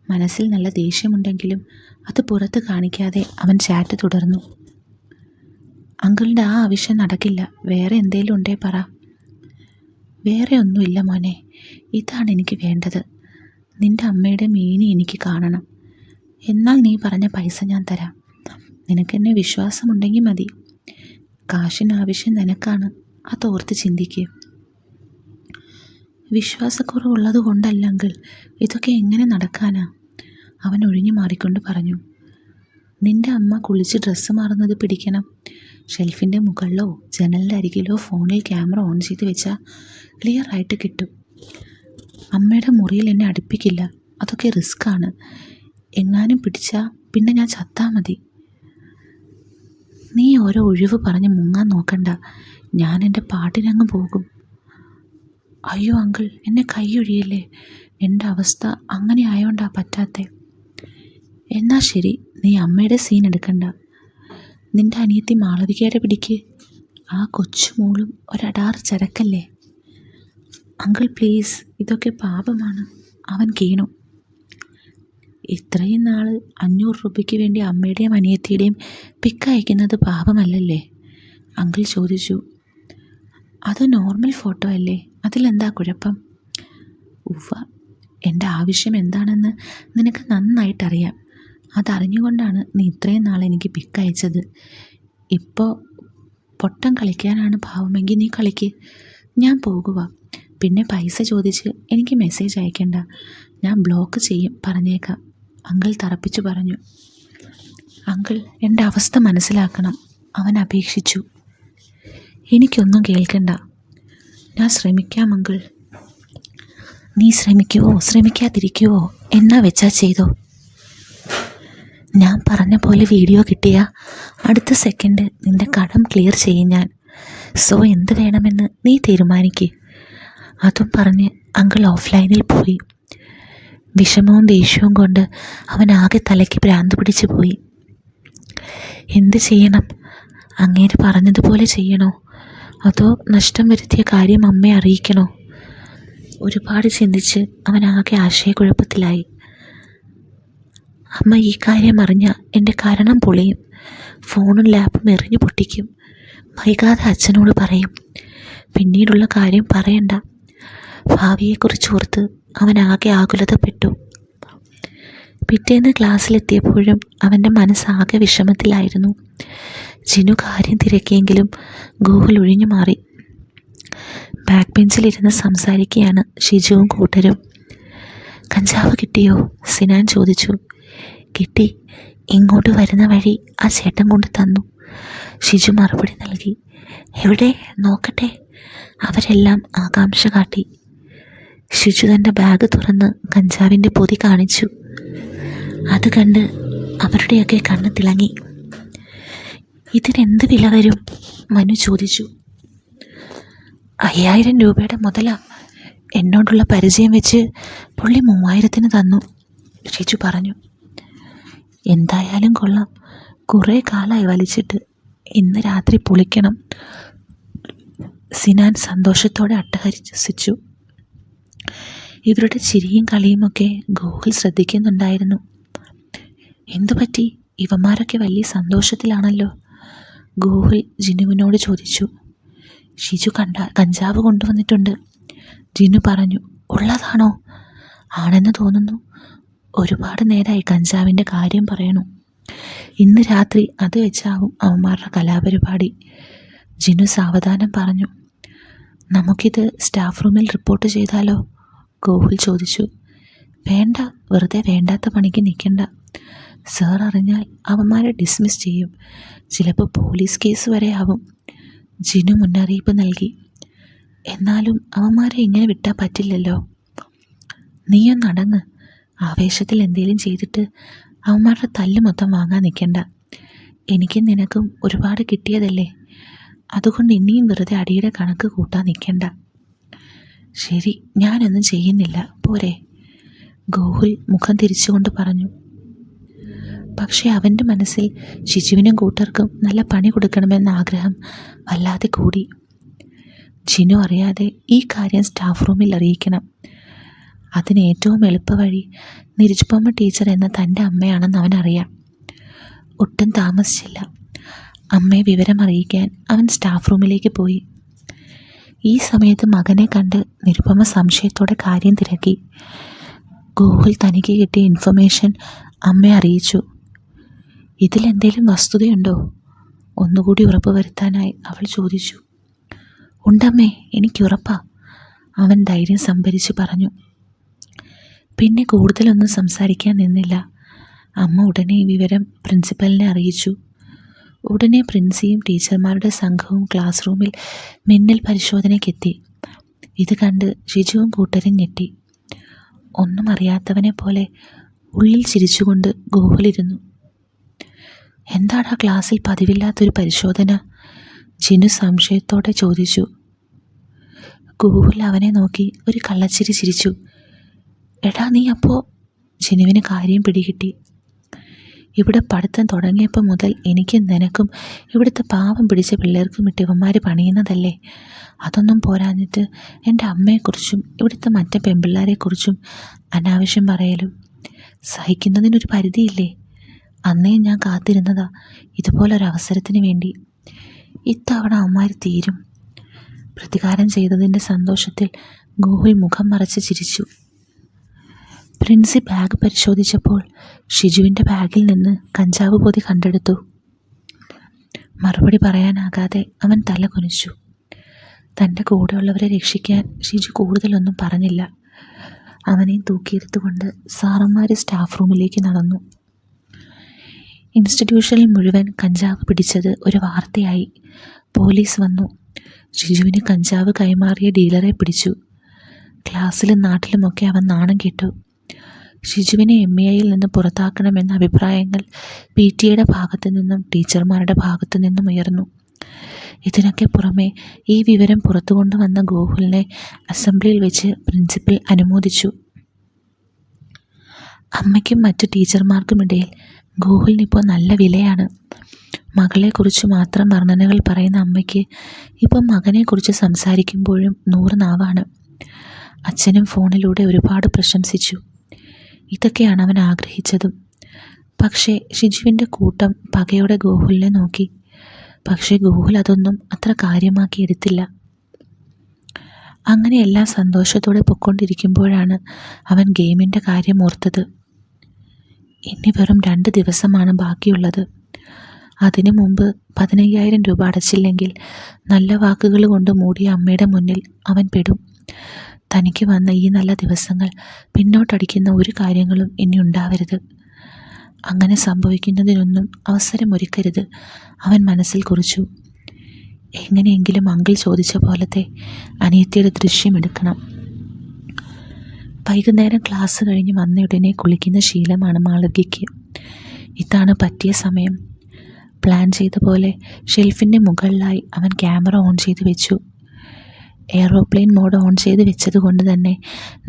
മനസ്സിൽ നല്ല ദേഷ്യമുണ്ടെങ്കിലും അത് പുറത്ത് കാണിക്കാതെ അവൻ ചാറ്റ് തുടർന്നു. അങ്കിളിൻ്റെ ആ ആവശ്യം നടക്കില്ല. വേറെ എന്തേലും ഉണ്ടേ പറ. വേറെ ഒന്നുമില്ല മോനെ, ഇതാണ് എനിക്ക് വേണ്ടത്. നിൻ്റെ അമ്മയുടെ മേനി എനിക്ക് കാണണം. എന്നാൽ നീ പറഞ്ഞ പൈസ ഞാൻ തരാം. നിനക്കെന്നെ വിശ്വാസമുണ്ടെങ്കിൽ മതി. കാശിനാവശ്യം നിനക്കാണ്, അതോർത്ത് ചിന്തിക്കുക. വിശ്വാസക്കുറവുള്ളത് കൊണ്ടല്ല അങ്കിൾ, ഇതൊക്കെ എങ്ങനെ നടക്കാനാ? അവൻ ഒഴിഞ്ഞു മാറിക്കൊണ്ട് പറഞ്ഞു. നിൻ്റെ അമ്മ കുളിച്ച് ഡ്രസ്സ് മാറുന്നത് പിടിക്കണം. ഷെൽഫിൻ്റെ മുകളിലോ ജനലിൻ്റെ അരികിലോ ഫോണിൽ ക്യാമറ ഓൺ ചെയ്ത് വെച്ചാൽ ക്ലിയർ ആയിട്ട് കിട്ടും. അമ്മയുടെ മുറിയിൽ എന്നെ അടുപ്പിക്കില്ല, അതൊക്കെ റിസ്ക്കാണ്. എങ്ങാനും പിടിച്ചാൽ പിന്നെ ഞാൻ ചത്താൽ മതി. നീ ഓരോ ഒഴിവ് പറഞ്ഞ് മുങ്ങാൻ നോക്കണ്ട, ഞാൻ എൻ്റെ പാട്ടിനങ്ങ് പോകും. അയ്യോ അങ്കിൾ, എന്നെ കൈയൊഴിയല്ലേ. എൻ്റെ അവസ്ഥ അങ്ങനെ ആയോണ്ടാ പറ്റാത്തെ. എന്നാ ശരി, നീ അമ്മയുടെ സീൻ എടുക്കണ്ട. നിൻ്റെ അനിയത്തി മാളവികയുടെ പിടിക്ക്. ആ കൊച്ചുമോളും ഒരടാർ ചരക്കല്ലേ. അങ്കിൾ പ്ലീസ്, ഇതൊക്കെ പാപമാണ്. അവൻ കീണു. ഇത്രയും നാൾ 500 രൂപയ്ക്ക് വേണ്ടി അമ്മയുടെയും അനിയത്തിയുടെയും പിക്ക് അയക്കുന്നത് പാപമല്ലല്ലേ? അങ്കിൾ ചോദിച്ചു. അത് നോർമൽ ഫോട്ടോ അല്ലേ, അതിലെന്താ കുഴപ്പം? ഉവ്വ, എൻ്റെ ആവശ്യം എന്താണെന്ന് നിനക്ക് നന്നായിട്ടറിയാം. അതറിഞ്ഞുകൊണ്ടാണ് നീ ഇത്രയും നാൾ എനിക്ക് പിക്ക് അയച്ചത്. ഇപ്പോൾ പൊട്ടം കളിക്കാനാണ് ഭാവമെങ്കിൽ നീ കളിക്ക്. ഞാൻ പോകുക. പിന്നെ പൈസ ചോദിച്ച് എനിക്ക് മെസ്സേജ് അയക്കണ്ട, ഞാൻ ബ്ലോക്ക് ചെയ്യും, പറഞ്ഞേക്കാം, അങ്കിൾ തറപ്പിച്ചു പറഞ്ഞു. അങ്കിൾ, എൻ്റെ അവസ്ഥ മനസ്സിലാക്കണം, അവൻ അപേക്ഷിച്ചു. എനിക്കൊന്നും കേൾക്കണ്ട, ഞാൻ ശ്രമിക്കാം അങ്കിൾ. നീ ശ്രമിക്കുവോ ശ്രമിക്കാതിരിക്കുവോ എന്നാ വെച്ചാൽ ചെയ്തോ. ഞാൻ പറഞ്ഞ പോലെ വീഡിയോ കിട്ടിയാൽ അടുത്ത സെക്കൻഡ് നിൻ്റെ കടം ക്ലിയർ ചെയ്യും ഞാൻ. സോ എന്ത് വേണമെന്ന് നീ തീരുമാനിക്ക്. അതും പറഞ്ഞ് അങ്കിൾ ഓഫ്ലൈനിൽ പോയി. വിഷമവും ദേഷ്യവും കൊണ്ട് അവൻ ആകെ തലയ്ക്ക് ഭ്രാന്ത് പിടിച്ചു പോയി. എന്ത് ചെയ്യണം? അങ്ങേര് പറഞ്ഞതുപോലെ ചെയ്യണോ, അതോ നഷ്ടം വരുത്തിയ കാര്യം അമ്മയെ അറിയിക്കണോ? ഒരുപാട് ചിന്തിച്ച് അവൻ ആകെ ആശയക്കുഴപ്പത്തിലായി. അമ്മ ഈ കാര്യം അറിഞ്ഞാൽ എൻ്റെ കാരണം പൊളിയും. ഫോണും ലാപ്പും എറിഞ്ഞു പൊട്ടിക്കും. വൈകാതെ അച്ഛനോട് പറയും. പിന്നീടുള്ള കാര്യം പറയണ്ട. ഭാവിയെക്കുറിച്ച് ഓർത്ത് അവൻ ആകെ ആകുലതപ്പെട്ടു. പിറ്റേന്ന് ക്ലാസ്സിലെത്തിയപ്പോഴും അവൻ്റെ മനസ്സാകെ വിഷമത്തിലായിരുന്നു. ജിനു കാര്യം തിരക്കിയെങ്കിലും ഗൂഗിൾ ഒഴിഞ്ഞു മാറി. ബാക്ക് ബെഞ്ചിലിരുന്ന് സംസാരിക്കുകയാണ് ഷിജുവും കൂട്ടരും. കഞ്ചാവ് കിട്ടിയോ? സിനാൻ ചോദിച്ചു. കിട്ടി, ഇങ്ങോട്ട് വരുന്ന വഴി ആ ചേട്ടൻ കൊണ്ട് തന്നു. ഷിജു മറുപടി നൽകി. എവിടെ നോക്കട്ടെ? അവരെല്ലാം ആകാംക്ഷ കാട്ടി. ഷിജു തൻ്റെ ബാഗ് തുറന്ന് കഞ്ചാവിൻ്റെ പൊതി കാണിച്ചു. അത് കണ്ട് അവരുടെയൊക്കെ കണ്ണ് തിളങ്ങി. ഇതിനെന്ത് വില വരും? മനു ചോദിച്ചു. 5000 രൂപയുടെ മുതലാ. എന്നോടുള്ള പരിചയം വെച്ച് പുള്ളി 3000-ന് തന്നു, ഷിജു പറഞ്ഞു. എന്തായാലും കൊള്ളാം, കുറേ കാലമായി വലിച്ചിട്ട്. ഇന്ന് രാത്രി പൊളിക്കണം. സിനാൻ സന്തോഷത്തോടെ അട്ടഹസിച്ചു. ഇവരുടെ ചിരിയും കളിയുമൊക്കെ ഗോകുൽ ശ്രദ്ധിക്കുന്നുണ്ടായിരുന്നു. എന്തുപറ്റി? ഇവന്മാരൊക്കെ വലിയ സന്തോഷത്തിലാണല്ലോ, ഗോകുൽ ജിനുവിനോട് ചോദിച്ചു. ഷിജു കഞ്ചാവ് കൊണ്ടുവന്നിട്ടുണ്ട്, ജിനു പറഞ്ഞു. ഉള്ളതാണോ? ആണെന്ന് തോന്നുന്നു. ഒരുപാട് നേരമായി കഞ്ചാവിൻ്റെ കാര്യം പറയണു. ഇന്ന് രാത്രി അത് വെച്ചാവും അവന്മാരുടെ കലാപരിപാടി, ജിനു സാവധാനം പറഞ്ഞു. നമുക്കിത് സ്റ്റാഫ് റൂമിൽ റിപ്പോർട്ട് ചെയ്താലോ? ഗോകുൽ ചോദിച്ചു. വേണ്ട, വെറുതെ വേണ്ടാത്ത പണിക്ക് നിൽക്കണ്ട. സാർ അറിഞ്ഞാൽ അവന്മാരെ ഡിസ്മിസ് ചെയ്യും. ചിലപ്പോൾ പോലീസ് കേസ് വരെ ആവും. ജിനു മുന്നറിയിപ്പ് നൽകി. എന്നാലും അവന്മാരെ ഇങ്ങനെ വിട്ടാൽ പറ്റില്ലല്ലോ. നീയൊന്നടങ്ങ്. ആവേശത്തിൽ എന്തെങ്കിലും ചെയ്തിട്ട് അവന്മാരുടെ തല്ല് മൊത്തം വാങ്ങാൻ നിൽക്കണ്ട. എനിക്കും നിനക്കും ഒരുപാട് കിട്ടിയതല്ലേ, അതുകൊണ്ട് ഇനിയും വെറുതെ അടിയുടെ കണക്ക് കൂട്ടാൻ നിൽക്കണ്ട. ശരി, ഞാനൊന്നും ചെയ്യുന്നില്ല, പോരെ? ഗോകുൽ മുഖം തിരിച്ചുകൊണ്ട് പറഞ്ഞു. പക്ഷേ അവൻ്റെ മനസ്സിൽ ഷിജുവിനും കൂട്ടർക്കും നല്ല പണി കൊടുക്കണമെന്ന ആഗ്രഹം വല്ലാതെ കൂടി. ജിനു അറിയാതെ ഈ കാര്യം സ്റ്റാഫ് റൂമിൽ അറിയിക്കണം. അതിന് ഏറ്റവും എളുപ്പവഴി നിരുപമ ടീച്ചർ എന്ന തൻ്റെ അമ്മയാണെന്ന് അവനറിയാം. ഒട്ടും താമസിച്ചില്ല. അമ്മയെ വിവരം അറിയിക്കാൻ അവൻ സ്റ്റാഫ് റൂമിലേക്ക് പോയി. ഈ സമയത്ത് മകനെ കണ്ട് നിരുപമ സംശയത്തോടെ കാര്യം തിരക്കി. ഗോകുൽ തനിക്ക് കിട്ടിയ ഇൻഫർമേഷൻ അമ്മയെ അറിയിച്ചു. ഇതിലെന്തേലും വസ്തുതയുണ്ടോ? ഒന്നുകൂടി ഉറപ്പ് വരുത്താനായി അവൾ ചോദിച്ചു. ഉണ്ടമ്മേ, എനിക്കുറപ്പാ, അവൻ ധൈര്യം സംഭരിച്ച് പറഞ്ഞു. പിന്നെ കൂടുതലൊന്നും സംസാരിക്കാൻ നിന്നില്ല. അമ്മ ഉടനെ ഈ വിവരം പ്രിൻസിപ്പലിനെ അറിയിച്ചു. ഉടനെ പ്രിൻസിയും ടീച്ചർമാരുടെ സംഘവും ക്ലാസ് റൂമിൽ മിന്നൽ പരിശോധനയ്ക്കെത്തി. ഇത് കണ്ട് ഷിജുവും കൂട്ടരും ഞെട്ടി. ഒന്നും അറിയാത്തവനെ പോലെ ഉള്ളിൽ ചിരിച്ചുകൊണ്ട് ഗോകുലിരുന്നു. എന്താടാ ക്ലാസ്സിൽ പതിവില്ലാത്തൊരു പരിശോധന? ജിനു സംശയത്തോടെ ചോദിച്ചു. ഗോകുൽ അവനെ നോക്കി ഒരു കള്ളച്ചിരി ചിരിച്ചു. എടാ നീ അപ്പോൾ? ജിനുവിന് കാര്യം പിടികിട്ടി. ഇവിടെ പഠിത്തം തുടങ്ങിയപ്പോൾ മുതൽ എനിക്കും നിനക്കും ഇവിടുത്തെ പാവം പിടിച്ച പിള്ളേർക്കും ഇവന്മാർ പണിയുന്നതല്ലേ. അതൊന്നും പോരാഞ്ഞിട്ട് എൻ്റെ അമ്മയെക്കുറിച്ചും ഇവിടുത്തെ മറ്റേ പെൺപിള്ളേരെക്കുറിച്ചും അനാവശ്യം പറയലും. സഹിക്കുന്നതിനൊരു പരിധിയില്ലേ? അന്നേ ഞാൻ കാത്തിരുന്നതാ ഇതുപോലൊരവസരത്തിന് വേണ്ടി. ഇത്തവണ അവന്മാർ തീരും. പ്രതികാരം ചെയ്തതിൻ്റെ സന്തോഷത്തിൽ ഗോകുൽ മുഖം മറച്ച് ചിരിച്ചു. പ്രിൻസി ബാഗ് പരിശോധിച്ചപ്പോൾ ഷിജുവിൻ്റെ ബാഗിൽ നിന്ന് കഞ്ചാവ് പൊതി കണ്ടെടുത്തു. മറുപടി പറയാനാകാതെ അവൻ തല കുനിച്ചു. തൻ്റെ കൂടെയുള്ളവരെ രക്ഷിക്കാൻ ഷിജു കൂടുതലൊന്നും പറഞ്ഞില്ല. അവനെ തൂക്കിയെടുത്തുകൊണ്ട് സാറന്മാർ സ്റ്റാഫ് റൂമിലേക്ക് നടന്നു. ഇൻസ്റ്റിറ്റ്യൂഷനിൽ മുഴുവൻ കഞ്ചാവ് പിടിച്ചത് ഒരു വാർത്തയായി. പോലീസ് വന്നു. ഷിജുവിന് കഞ്ചാവ് കൈമാറിയ ഡീലറെ പിടിച്ചു. ക്ലാസ്സിലും നാട്ടിലുമൊക്കെ അവൻ നാണം കെട്ടു. ഷിജുവിനെ MAയിൽ നിന്ന് പുറത്താക്കണമെന്ന അഭിപ്രായങ്ങൾ PTA ഭാഗത്തു നിന്നും ടീച്ചർമാരുടെ ഭാഗത്തു നിന്നും ഉയർന്നു. ഇതിനൊക്കെ പുറമെ ഈ വിവരം പുറത്തു കൊണ്ടുവന്ന ഗോകുലിനെ അസംബ്ലിയിൽ വെച്ച് പ്രിൻസിപ്പൽ അനുമോദിച്ചു. അമ്മയ്ക്കും മറ്റു ടീച്ചർമാർക്കുമിടയിൽ ഗോകുലിനിപ്പോൾ നല്ല വിലയാണ്. മകളെക്കുറിച്ച് മാത്രം വർണ്ണനകൾ പറയുന്ന അമ്മയ്ക്ക് ഇപ്പം മകനെക്കുറിച്ച് സംസാരിക്കുമ്പോഴും 100 നാവാണ്. അച്ഛനും ഫോണിലൂടെ ഒരുപാട് പ്രശംസിച്ചു. ഇതൊക്കെയാണ് അവൻ ആഗ്രഹിച്ചതും. പക്ഷേ ഷിജുവിൻ്റെ കൂട്ടം പകയോടെ ഗോകുലിനെ നോക്കി. പക്ഷേ ഗോകുൽ അതൊന്നും അത്ര കാര്യമാക്കി എടുത്തില്ല. അങ്ങനെ എല്ലാം സന്തോഷത്തോടെ പൊയ്ക്കൊണ്ടിരിക്കുമ്പോഴാണ് അവൻ ഗെയിമിൻ്റെ കാര്യം ഓർത്തത്. ഇനി വെറും 2 ദിവസമാണ് ബാക്കിയുള്ളത്. അതിനു മുമ്പ് 15,000 രൂപ അടച്ചില്ലെങ്കിൽ നല്ല വാക്കുകൾ കൊണ്ട് മൂടിയ അമ്മയുടെ മുന്നിൽ അവൻ പെടും. തനിക്ക് വന്ന ഈ നല്ല ദിവസങ്ങൾ പിന്നോട്ടടിക്കുന്ന ഒരു കാര്യങ്ങളും ഇനി ഉണ്ടാവരുത്. അങ്ങനെ സംഭവിക്കുന്നതിനൊന്നും അവസരമൊരുക്കരുത്, അവൻ മനസ്സിൽ കുറിച്ചു. എങ്ങനെയെങ്കിലും അങ്കിൾ ചോദിച്ച പോലത്തെ അനിയത്തിയുടെ ദൃശ്യമെടുക്കണം. വൈകുന്നേരം ക്ലാസ് കഴിഞ്ഞ് വന്നയുടനെ കുളിക്കുന്ന ശീലമാണ് മാളവികയ്ക്ക്. ഇതാണ് പറ്റിയ സമയം. പ്ലാൻ ചെയ്ത പോലെ ഷെൽഫിൻ്റെ മുകളിലായി അവൻ ക്യാമറ ഓൺ ചെയ്ത് വെച്ചു. എയറോപ്ലെയിൻ മോഡ് ഓൺ ചെയ്ത് വെച്ചതുകൊണ്ട് തന്നെ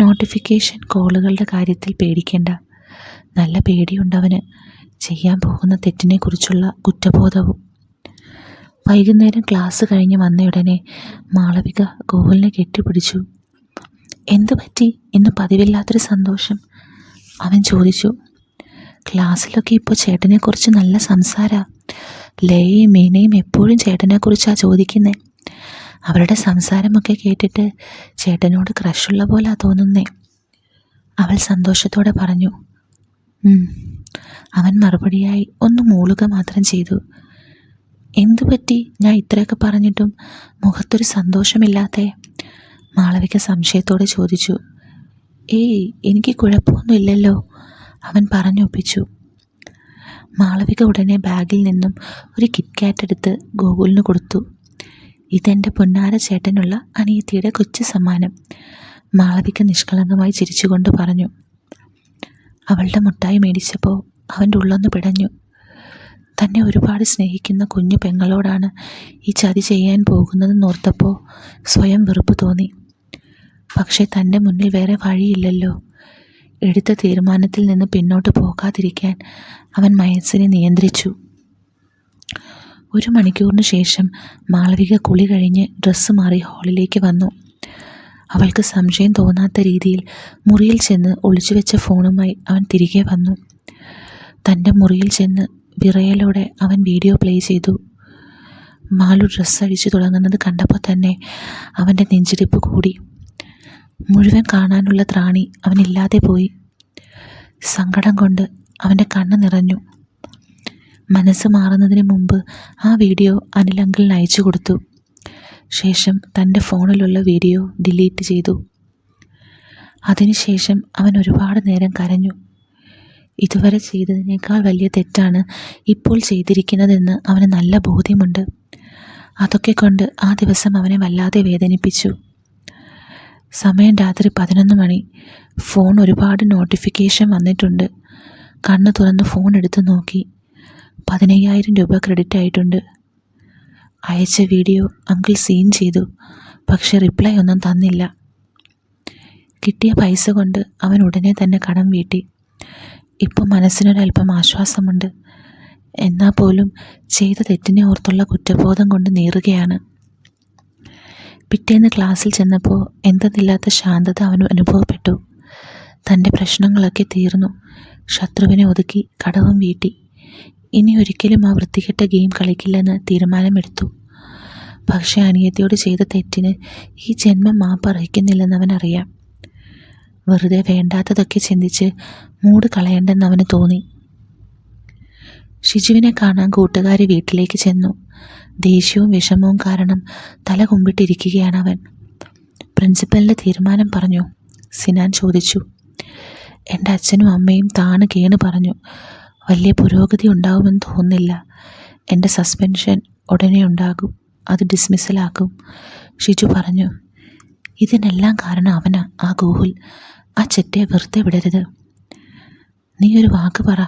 നോട്ടിഫിക്കേഷൻ കോളുകളുടെ കാര്യത്തിൽ പേടിക്കേണ്ട. നല്ല പേടിയുണ്ടവന്, ചെയ്യാൻ പോകുന്ന തെറ്റിനെക്കുറിച്ചുള്ള കുറ്റബോധവും. വൈകുന്നേരം ക്ലാസ് കഴിഞ്ഞ് വന്നയുടനെ മാളവിക ഗോകുലിനെ കെട്ടിപ്പിടിച്ചു. എന്തു പറ്റി ഇന്ന് പതിവില്ലാത്തൊരു സന്തോഷം? അവൻ ചോദിച്ചു. ക്ലാസ്സിലൊക്കെ ഇപ്പോൾ ചേട്ടനെക്കുറിച്ച് നല്ല സംസാരാ. ലയയും മീനയും എപ്പോഴും ചേട്ടനെക്കുറിച്ചാണ് ചോദിക്കുന്നത്. അവരുടെ സംസാരമൊക്കെ കേട്ടിട്ട് ചേട്ടനോട് ക്രഷുള്ള പോലെ തോന്നുന്നേ, അവൾ സന്തോഷത്തോടെ പറഞ്ഞു. അവൻ മറുപടിയായി ഒന്ന് മൂളുക മാത്രം ചെയ്തു. എന്തു പറ്റി ഞാൻ ഇത്രയൊക്കെ പറഞ്ഞിട്ടും മുഖത്തൊരു സന്തോഷമില്ലാത്തേ? മാളവിക സംശയത്തോടെ ചോദിച്ചു. ഏയ്, എനിക്ക് കുഴപ്പമൊന്നുമില്ലല്ലോ, അവൻ പറഞ്ഞൊപ്പിച്ചു. മാളവിക ഉടനെ ബാഗിൽ നിന്നും ഒരു കിറ്റ്കാറ്റ് എടുത്ത് ഗോകുലിന് കൊടുത്തു. ഇതെൻ്റെ പൊന്നാര ചേട്ടനുള്ള അനിയത്തിയുടെ കൊച്ചു സമ്മാനം, മാളവിക നിഷ്കളങ്കമായി ചിരിച്ചുകൊണ്ട് പറഞ്ഞു. അവളുടെ മുട്ടായി മേടിച്ചപ്പോൾ അവൻ്റെ ഉള്ളൊന്ന് പിടഞ്ഞു. തന്നെ ഒരുപാട് സ്നേഹിക്കുന്ന കുഞ്ഞു പെങ്ങളോടാണ് ഈ ചതി ചെയ്യാൻ പോകുന്നതെന്നോർത്തപ്പോൾ സ്വയം വെറുപ്പ് തോന്നി. പക്ഷേ തൻ്റെ മുന്നിൽ വേറെ വഴിയില്ലല്ലോ. എടുത്ത തീരുമാനത്തിൽ നിന്ന് പിന്നോട്ട് പോകാതിരിക്കാൻ അവൻ മനസ്സിനെ നിയന്ത്രിച്ചു. 1 മണിക്കൂറിന് ശേഷം മാളവിക കുളി കഴിഞ്ഞ് ഡ്രസ്സ് മാറി ഹാളിലേക്ക് വന്നു. അവൾക്ക് സംശയം തോന്നാത്ത രീതിയിൽ മുറിയിൽ ചെന്ന് ഒളിച്ചുവെച്ച ഫോണുമായി അവൻ തിരികെ വന്നു. തൻ്റെ മുറിയിൽ ചെന്ന് വിറയലോടെ അവൻ വീഡിയോ പ്ലേ ചെയ്തു. മാളു ഡ്രസ്സ് അഴിച്ചു തുടങ്ങുന്നത് കണ്ടപ്പോൾ തന്നെ അവൻ്റെ നെഞ്ചിടിപ്പ് കൂടി. മുഴുവൻ കാണാനുള്ള ത്രാണി അവനില്ലാതെ പോയി. സങ്കടം കൊണ്ട് അവൻ്റെ കണ്ണ് നിറഞ്ഞു. മനസ്സ് മാറുന്നതിന് മുമ്പ് ആ വീഡിയോ അനിൽ അങ്കിളിന് അയച്ചു കൊടുത്തു. ശേഷം തൻ്റെ ഫോണിലുള്ള വീഡിയോ ഡിലീറ്റ് ചെയ്തു. അതിനുശേഷം അവൻ ഒരുപാട് നേരം കരഞ്ഞു. ഇതുവരെ ചെയ്തതിനേക്കാൾ വലിയ തെറ്റാണ് ഇപ്പോൾ ചെയ്തിരിക്കുന്നതെന്ന് അവന് നല്ല ബോധ്യമുണ്ട്. അതൊക്കെ കൊണ്ട് ആ ദിവസം അവനെ വല്ലാതെ വേദനിപ്പിച്ചു. സമയം രാത്രി 11 മണി. ഫോൺ ഒരുപാട് നോട്ടിഫിക്കേഷൻ വന്നിട്ടുണ്ട്. കണ്ണ് തുറന്ന് ഫോൺ എടുത്ത് നോക്കി. 15,000 രൂപ ക്രെഡിറ്റ് ആയിട്ടുണ്ട്. അയച്ച വീഡിയോ അങ്കിൾ സീൻ ചെയ്തു, പക്ഷെ റിപ്ലൈ ഒന്നും തന്നില്ല. കിട്ടിയ പൈസ കൊണ്ട് അവൻ ഉടനെ തന്നെ കടം വീട്ടി. ഇപ്പം മനസ്സിനൊരല്പം ആശ്വാസമുണ്ട്. എന്നാൽ പോലും ചെയ്ത തെറ്റിനെ ഓർത്തുള്ള കുറ്റബോധം കൊണ്ട് നീറുകയാണ്. പിറ്റേന്ന് ക്ലാസ്സിൽ ചെന്നപ്പോൾ എന്തെന്നില്ലാത്ത ശാന്തത അവന് അനുഭവപ്പെട്ടു. തൻ്റെ പ്രശ്നങ്ങളൊക്കെ തീർന്നു. ശത്രുവിനെ ഒതുക്കി കടവും വീട്ടി. ഇനി ഒരിക്കലും ആ വൃത്തികെട്ട ഗെയിം കളിക്കില്ലെന്ന് തീരുമാനമെടുത്തു. പക്ഷേ അനിയത്തിയോട് ചെയ്ത തെറ്റിന് ഈ ജന്മം മാപ്പ് അർഹിക്കുന്നില്ലെന്ന് അവനറിയാം. വെറുതെ വേണ്ടാത്തതൊക്കെ ചിന്തിച്ച് മൂഡ് കളയേണ്ടെന്ന് അവന് തോന്നി. ഷിജുവിനെ കാണാൻ കൂട്ടുകാരി വീട്ടിലേക്ക് ചെന്നു. ദേഷ്യവും വിഷമവും കാരണം തല കുമ്പിട്ടിരിക്കുകയാണ് അവൻ. പ്രിൻസിപ്പലിൻ്റെ തീരുമാനം പറഞ്ഞു? സിനാൻ ചോദിച്ചു. എൻ്റെ അച്ഛനും അമ്മയും താണ് കേണ് പറഞ്ഞു. വലിയ പുരോഗതി ഉണ്ടാവുമെന്ന് തോന്നുന്നില്ല. എൻ്റെ സസ്പെൻഷൻ ഉടനെ ഉണ്ടാകും, അത് ഡിസ്മിസലാക്കും, ഷിജു പറഞ്ഞു. ഇതിനെല്ലാം കാരണം അവനാ, ആ ഗോകുൽ. ആ ചെറ്റയെ വെറുതെ വിടരുത്. നീ ഒരു വാക്ക് പറ,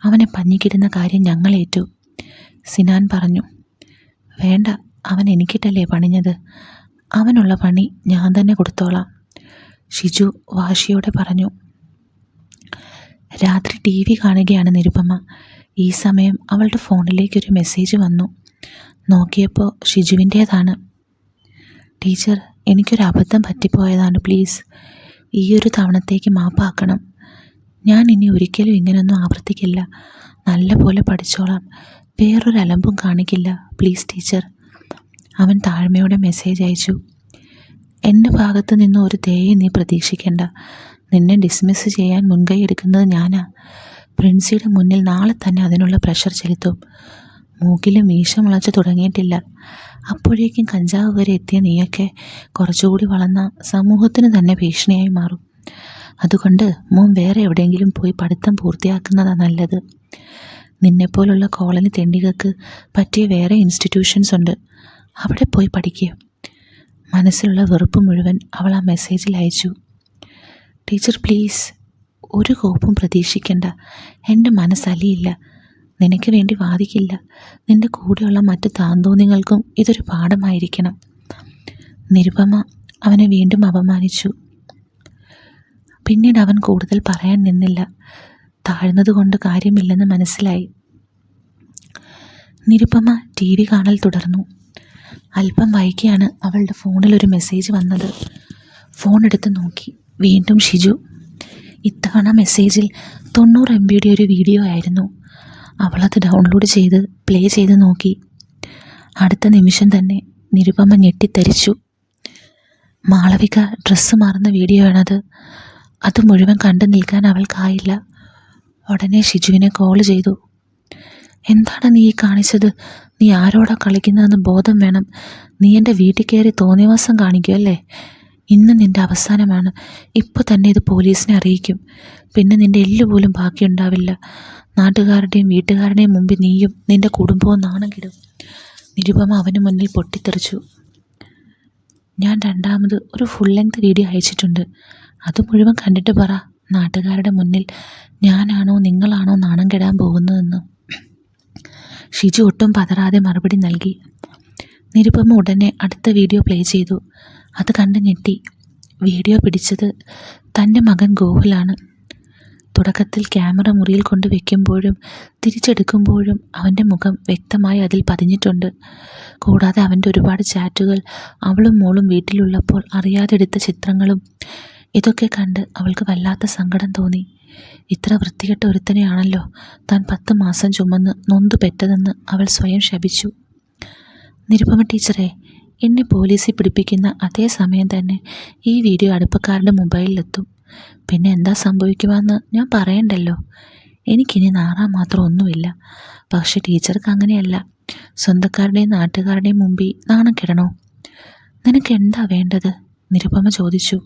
അവനെ പഞ്ഞിക്കിടുന്ന കാര്യം ഞങ്ങളേറ്റു, സിനാൻ പറഞ്ഞു. വേണ്ട, അവൻ എനിക്കിട്ടല്ലേ പണിഞ്ഞത്. അവനുള്ള പണി ഞാൻ തന്നെ കൊടുത്തോളാം, ഷിജു വാശിയോടെ പറഞ്ഞു. രാത്രി TV കാണുകയാണ് നിരുപമ. ഈ സമയം അവളുടെ ഫോണിലേക്കൊരു മെസ്സേജ് വന്നു. നോക്കിയപ്പോൾ ഷിജുവിൻ്റേതാണ്. ടീച്ചർ, എനിക്കൊരു അബദ്ധം പറ്റിപ്പോയതാണ്. പ്ലീസ് ഈയൊരു തവണത്തേക്ക് മാപ്പാക്കണം. ഞാൻ ഇനി ഒരിക്കലും ഇങ്ങനെയൊന്നും ആവർത്തിക്കില്ല. നല്ല പോലെ പഠിച്ചോളാം. വേറൊരു അലമ്പും കാണിക്കില്ല. Please teacher. അവൻ താഴ്മയോടെ മെസ്സേജ് അയച്ചു. എൻ്റെ ഭാഗത്ത് നിന്ന് ഒരു ദയയും നീ പ്രതീക്ഷിക്കേണ്ട. നിന്നെ ഡിസ്മിസ് ചെയ്യാൻ മുൻകൈ എടുക്കുന്നത് ഞാനാ. പ്രിൻസിയുടെ മുന്നിൽ നാളെ തന്നെ അതിനുള്ള പ്രഷർ ചെലുത്തും. മൂക്കിലും മീശ മുളച്ച് തുടങ്ങിയിട്ടില്ല. അപ്പോഴേക്കും കഞ്ചാവ് വരെ എത്തിയ നീയൊക്കെ കുറച്ചുകൂടി വളർന്ന സമൂഹത്തിന് തന്നെ ഭീഷണിയായി മാറും. അതുകൊണ്ട് മോൻ വേറെ എവിടെയെങ്കിലും പോയി പഠിത്തം പൂർത്തിയാക്കുന്നതാണ് നല്ലത്. നിന്നെപ്പോലുള്ള കോളനി തെണ്ടികൾക്ക് പറ്റിയ വേറെ ഇൻസ്റ്റിറ്റ്യൂഷൻസ് ഉണ്ട്, അവിടെ പോയി പഠിക്കുക. മനസ്സിലുള്ള വെറുപ്പ് മുഴുവൻ അവൾ ആ മെസ്സേജിൽ അയച്ചു. ടീച്ചർ പ്ലീസ്, ഒരു കോപ്പും പ്രതീക്ഷിക്കേണ്ട. എൻ്റെ മനസ്സലിയില്ല, നിനക്ക് വേണ്ടി വാദിക്കില്ല. നിൻ്റെ കൂടെയുള്ള മറ്റ് താന്തോന്നികൾക്കും ഇതൊരു പാഠമായിരിക്കണം. നിരുപമ അവനെ വീണ്ടും അപമാനിച്ചു. പിന്നീട് അവൻ കൂടുതൽ പറയാൻ നിന്നില്ല. താഴ്ന്നതുകൊണ്ട് കാര്യമില്ലെന്ന് മനസ്സിലായി. നിരുപമ TV കാണൽ തുടർന്നു. അല്പം വൈകിയാണ് അവളുടെ ഫോണിൽ ഒരു മെസ്സേജ് വന്നത്. ഫോൺ എടുത്ത് നോക്കി. വീണ്ടും ഷിജു. ഇത്തവണ മെസ്സേജിൽ 90 MB ഒരു വീഡിയോ ആയിരുന്നു. അവളത് ഡൗൺലോഡ് ചെയ്ത് പ്ലേ ചെയ്ത് നോക്കി. അടുത്ത നിമിഷം തന്നെ നിരുപമ ഞെട്ടിത്തരിച്ചു. മാളവിക ഡ്രസ്സ് മാറുന്ന വീഡിയോ ആണത്. അത് മുഴുവൻ കണ്ടു നിൽക്കാൻ അവൾക്കായില്ല. ഉടനെ ഷിജുവിനെ കോൾ ചെയ്തു. എന്താണ് നീ ഈ കാണിച്ചത്? നീ ആരോടാ കളിക്കുന്നതെന്ന് ബോധം വേണം. നീ എൻ്റെ വീട്ടിൽ കയറി തോന്നിയവാസം കാണിക്കുമല്ലേ? ഇന്ന് നിൻ്റെ അവസാനമാണ്. ഇപ്പോൾ തന്നെ ഇത് പോലീസിനെ അറിയിക്കും. പിന്നെ നിൻ്റെ എല്ല് പോലും ബാക്കിയുണ്ടാവില്ല. നാട്ടുകാരുടെയും വീട്ടുകാരുടെയും മുമ്പിൽ നീയും നിൻ്റെ കുടുംബവും നാണം കെടും. നിരുപമ അവന് മുന്നിൽ പൊട്ടിത്തെറിച്ചു. ഞാൻ രണ്ടാമത് ഒരു ഫുൾ ലെങ്ത് വീഡിയോ അയച്ചിട്ടുണ്ട്. അത് മുഴുവൻ കണ്ടിട്ട് പറ, നാട്ടുകാരുടെ മുന്നിൽ ഞാനാണോ നിങ്ങളാണോ നാണം കെടാൻ പോകുന്നതെന്ന്. ഷിജു ഒട്ടും പതറാതെ മറുപടി നൽകി. നിരുപമ ഉടനെ അടുത്ത വീഡിയോ പ്ലേ ചെയ്തു. അത് കണ്ട് ഞെട്ടി. വീഡിയോ പിടിച്ചത് തൻ്റെ മകൻ ഗോകുലാണ്. തുടക്കത്തിൽ ക്യാമറ മുറിയിൽ കൊണ്ട് വെക്കുമ്പോഴും തിരിച്ചെടുക്കുമ്പോഴും അവൻ്റെ മുഖം വ്യക്തമായി അതിൽ പതിഞ്ഞിട്ടുണ്ട്. കൂടാതെ അവൻ്റെ ഒരുപാട് ചാറ്റുകൾ, അവളും മോളും വീട്ടിലുള്ളപ്പോൾ അറിയാതെ എടുത്ത ചിത്രങ്ങളും. ഇതൊക്കെ കണ്ട് അവൾക്ക് വല്ലാത്ത സങ്കടം തോന്നി. ഇത്ര വൃത്തികെട്ട ഒരുത്തനെയാണല്ലോ താൻ 10 മാസം ചുമന്ന് നൊന്തു പെറ്റതെന്ന് അവൾ സ്വയം ശപിച്ചു. നിരുപമ ടീച്ചറെ, എന്നെ പോലീസിൽ പിടിപ്പിക്കുന്ന അതേ സമയം തന്നെ ഈ വീഡിയോ അടുപ്പക്കാരുടെ മൊബൈലിലെത്തും. പിന്നെ എന്താ സംഭവിക്കുമെന്ന് ഞാൻ പറയണ്ടല്ലോ. എനിക്കിനി നാറാൻ മാത്രം ഒന്നുമില്ല. പക്ഷെ ടീച്ചർക്ക് അങ്ങനെയല്ല. സ്വന്തക്കാരുടെയും നാട്ടുകാരുടെയും മുമ്പിൽ നാണം കെടണോ? നിനക്ക് എന്താ വേണ്ടത്? നിരുപമ ചോദിച്ചു.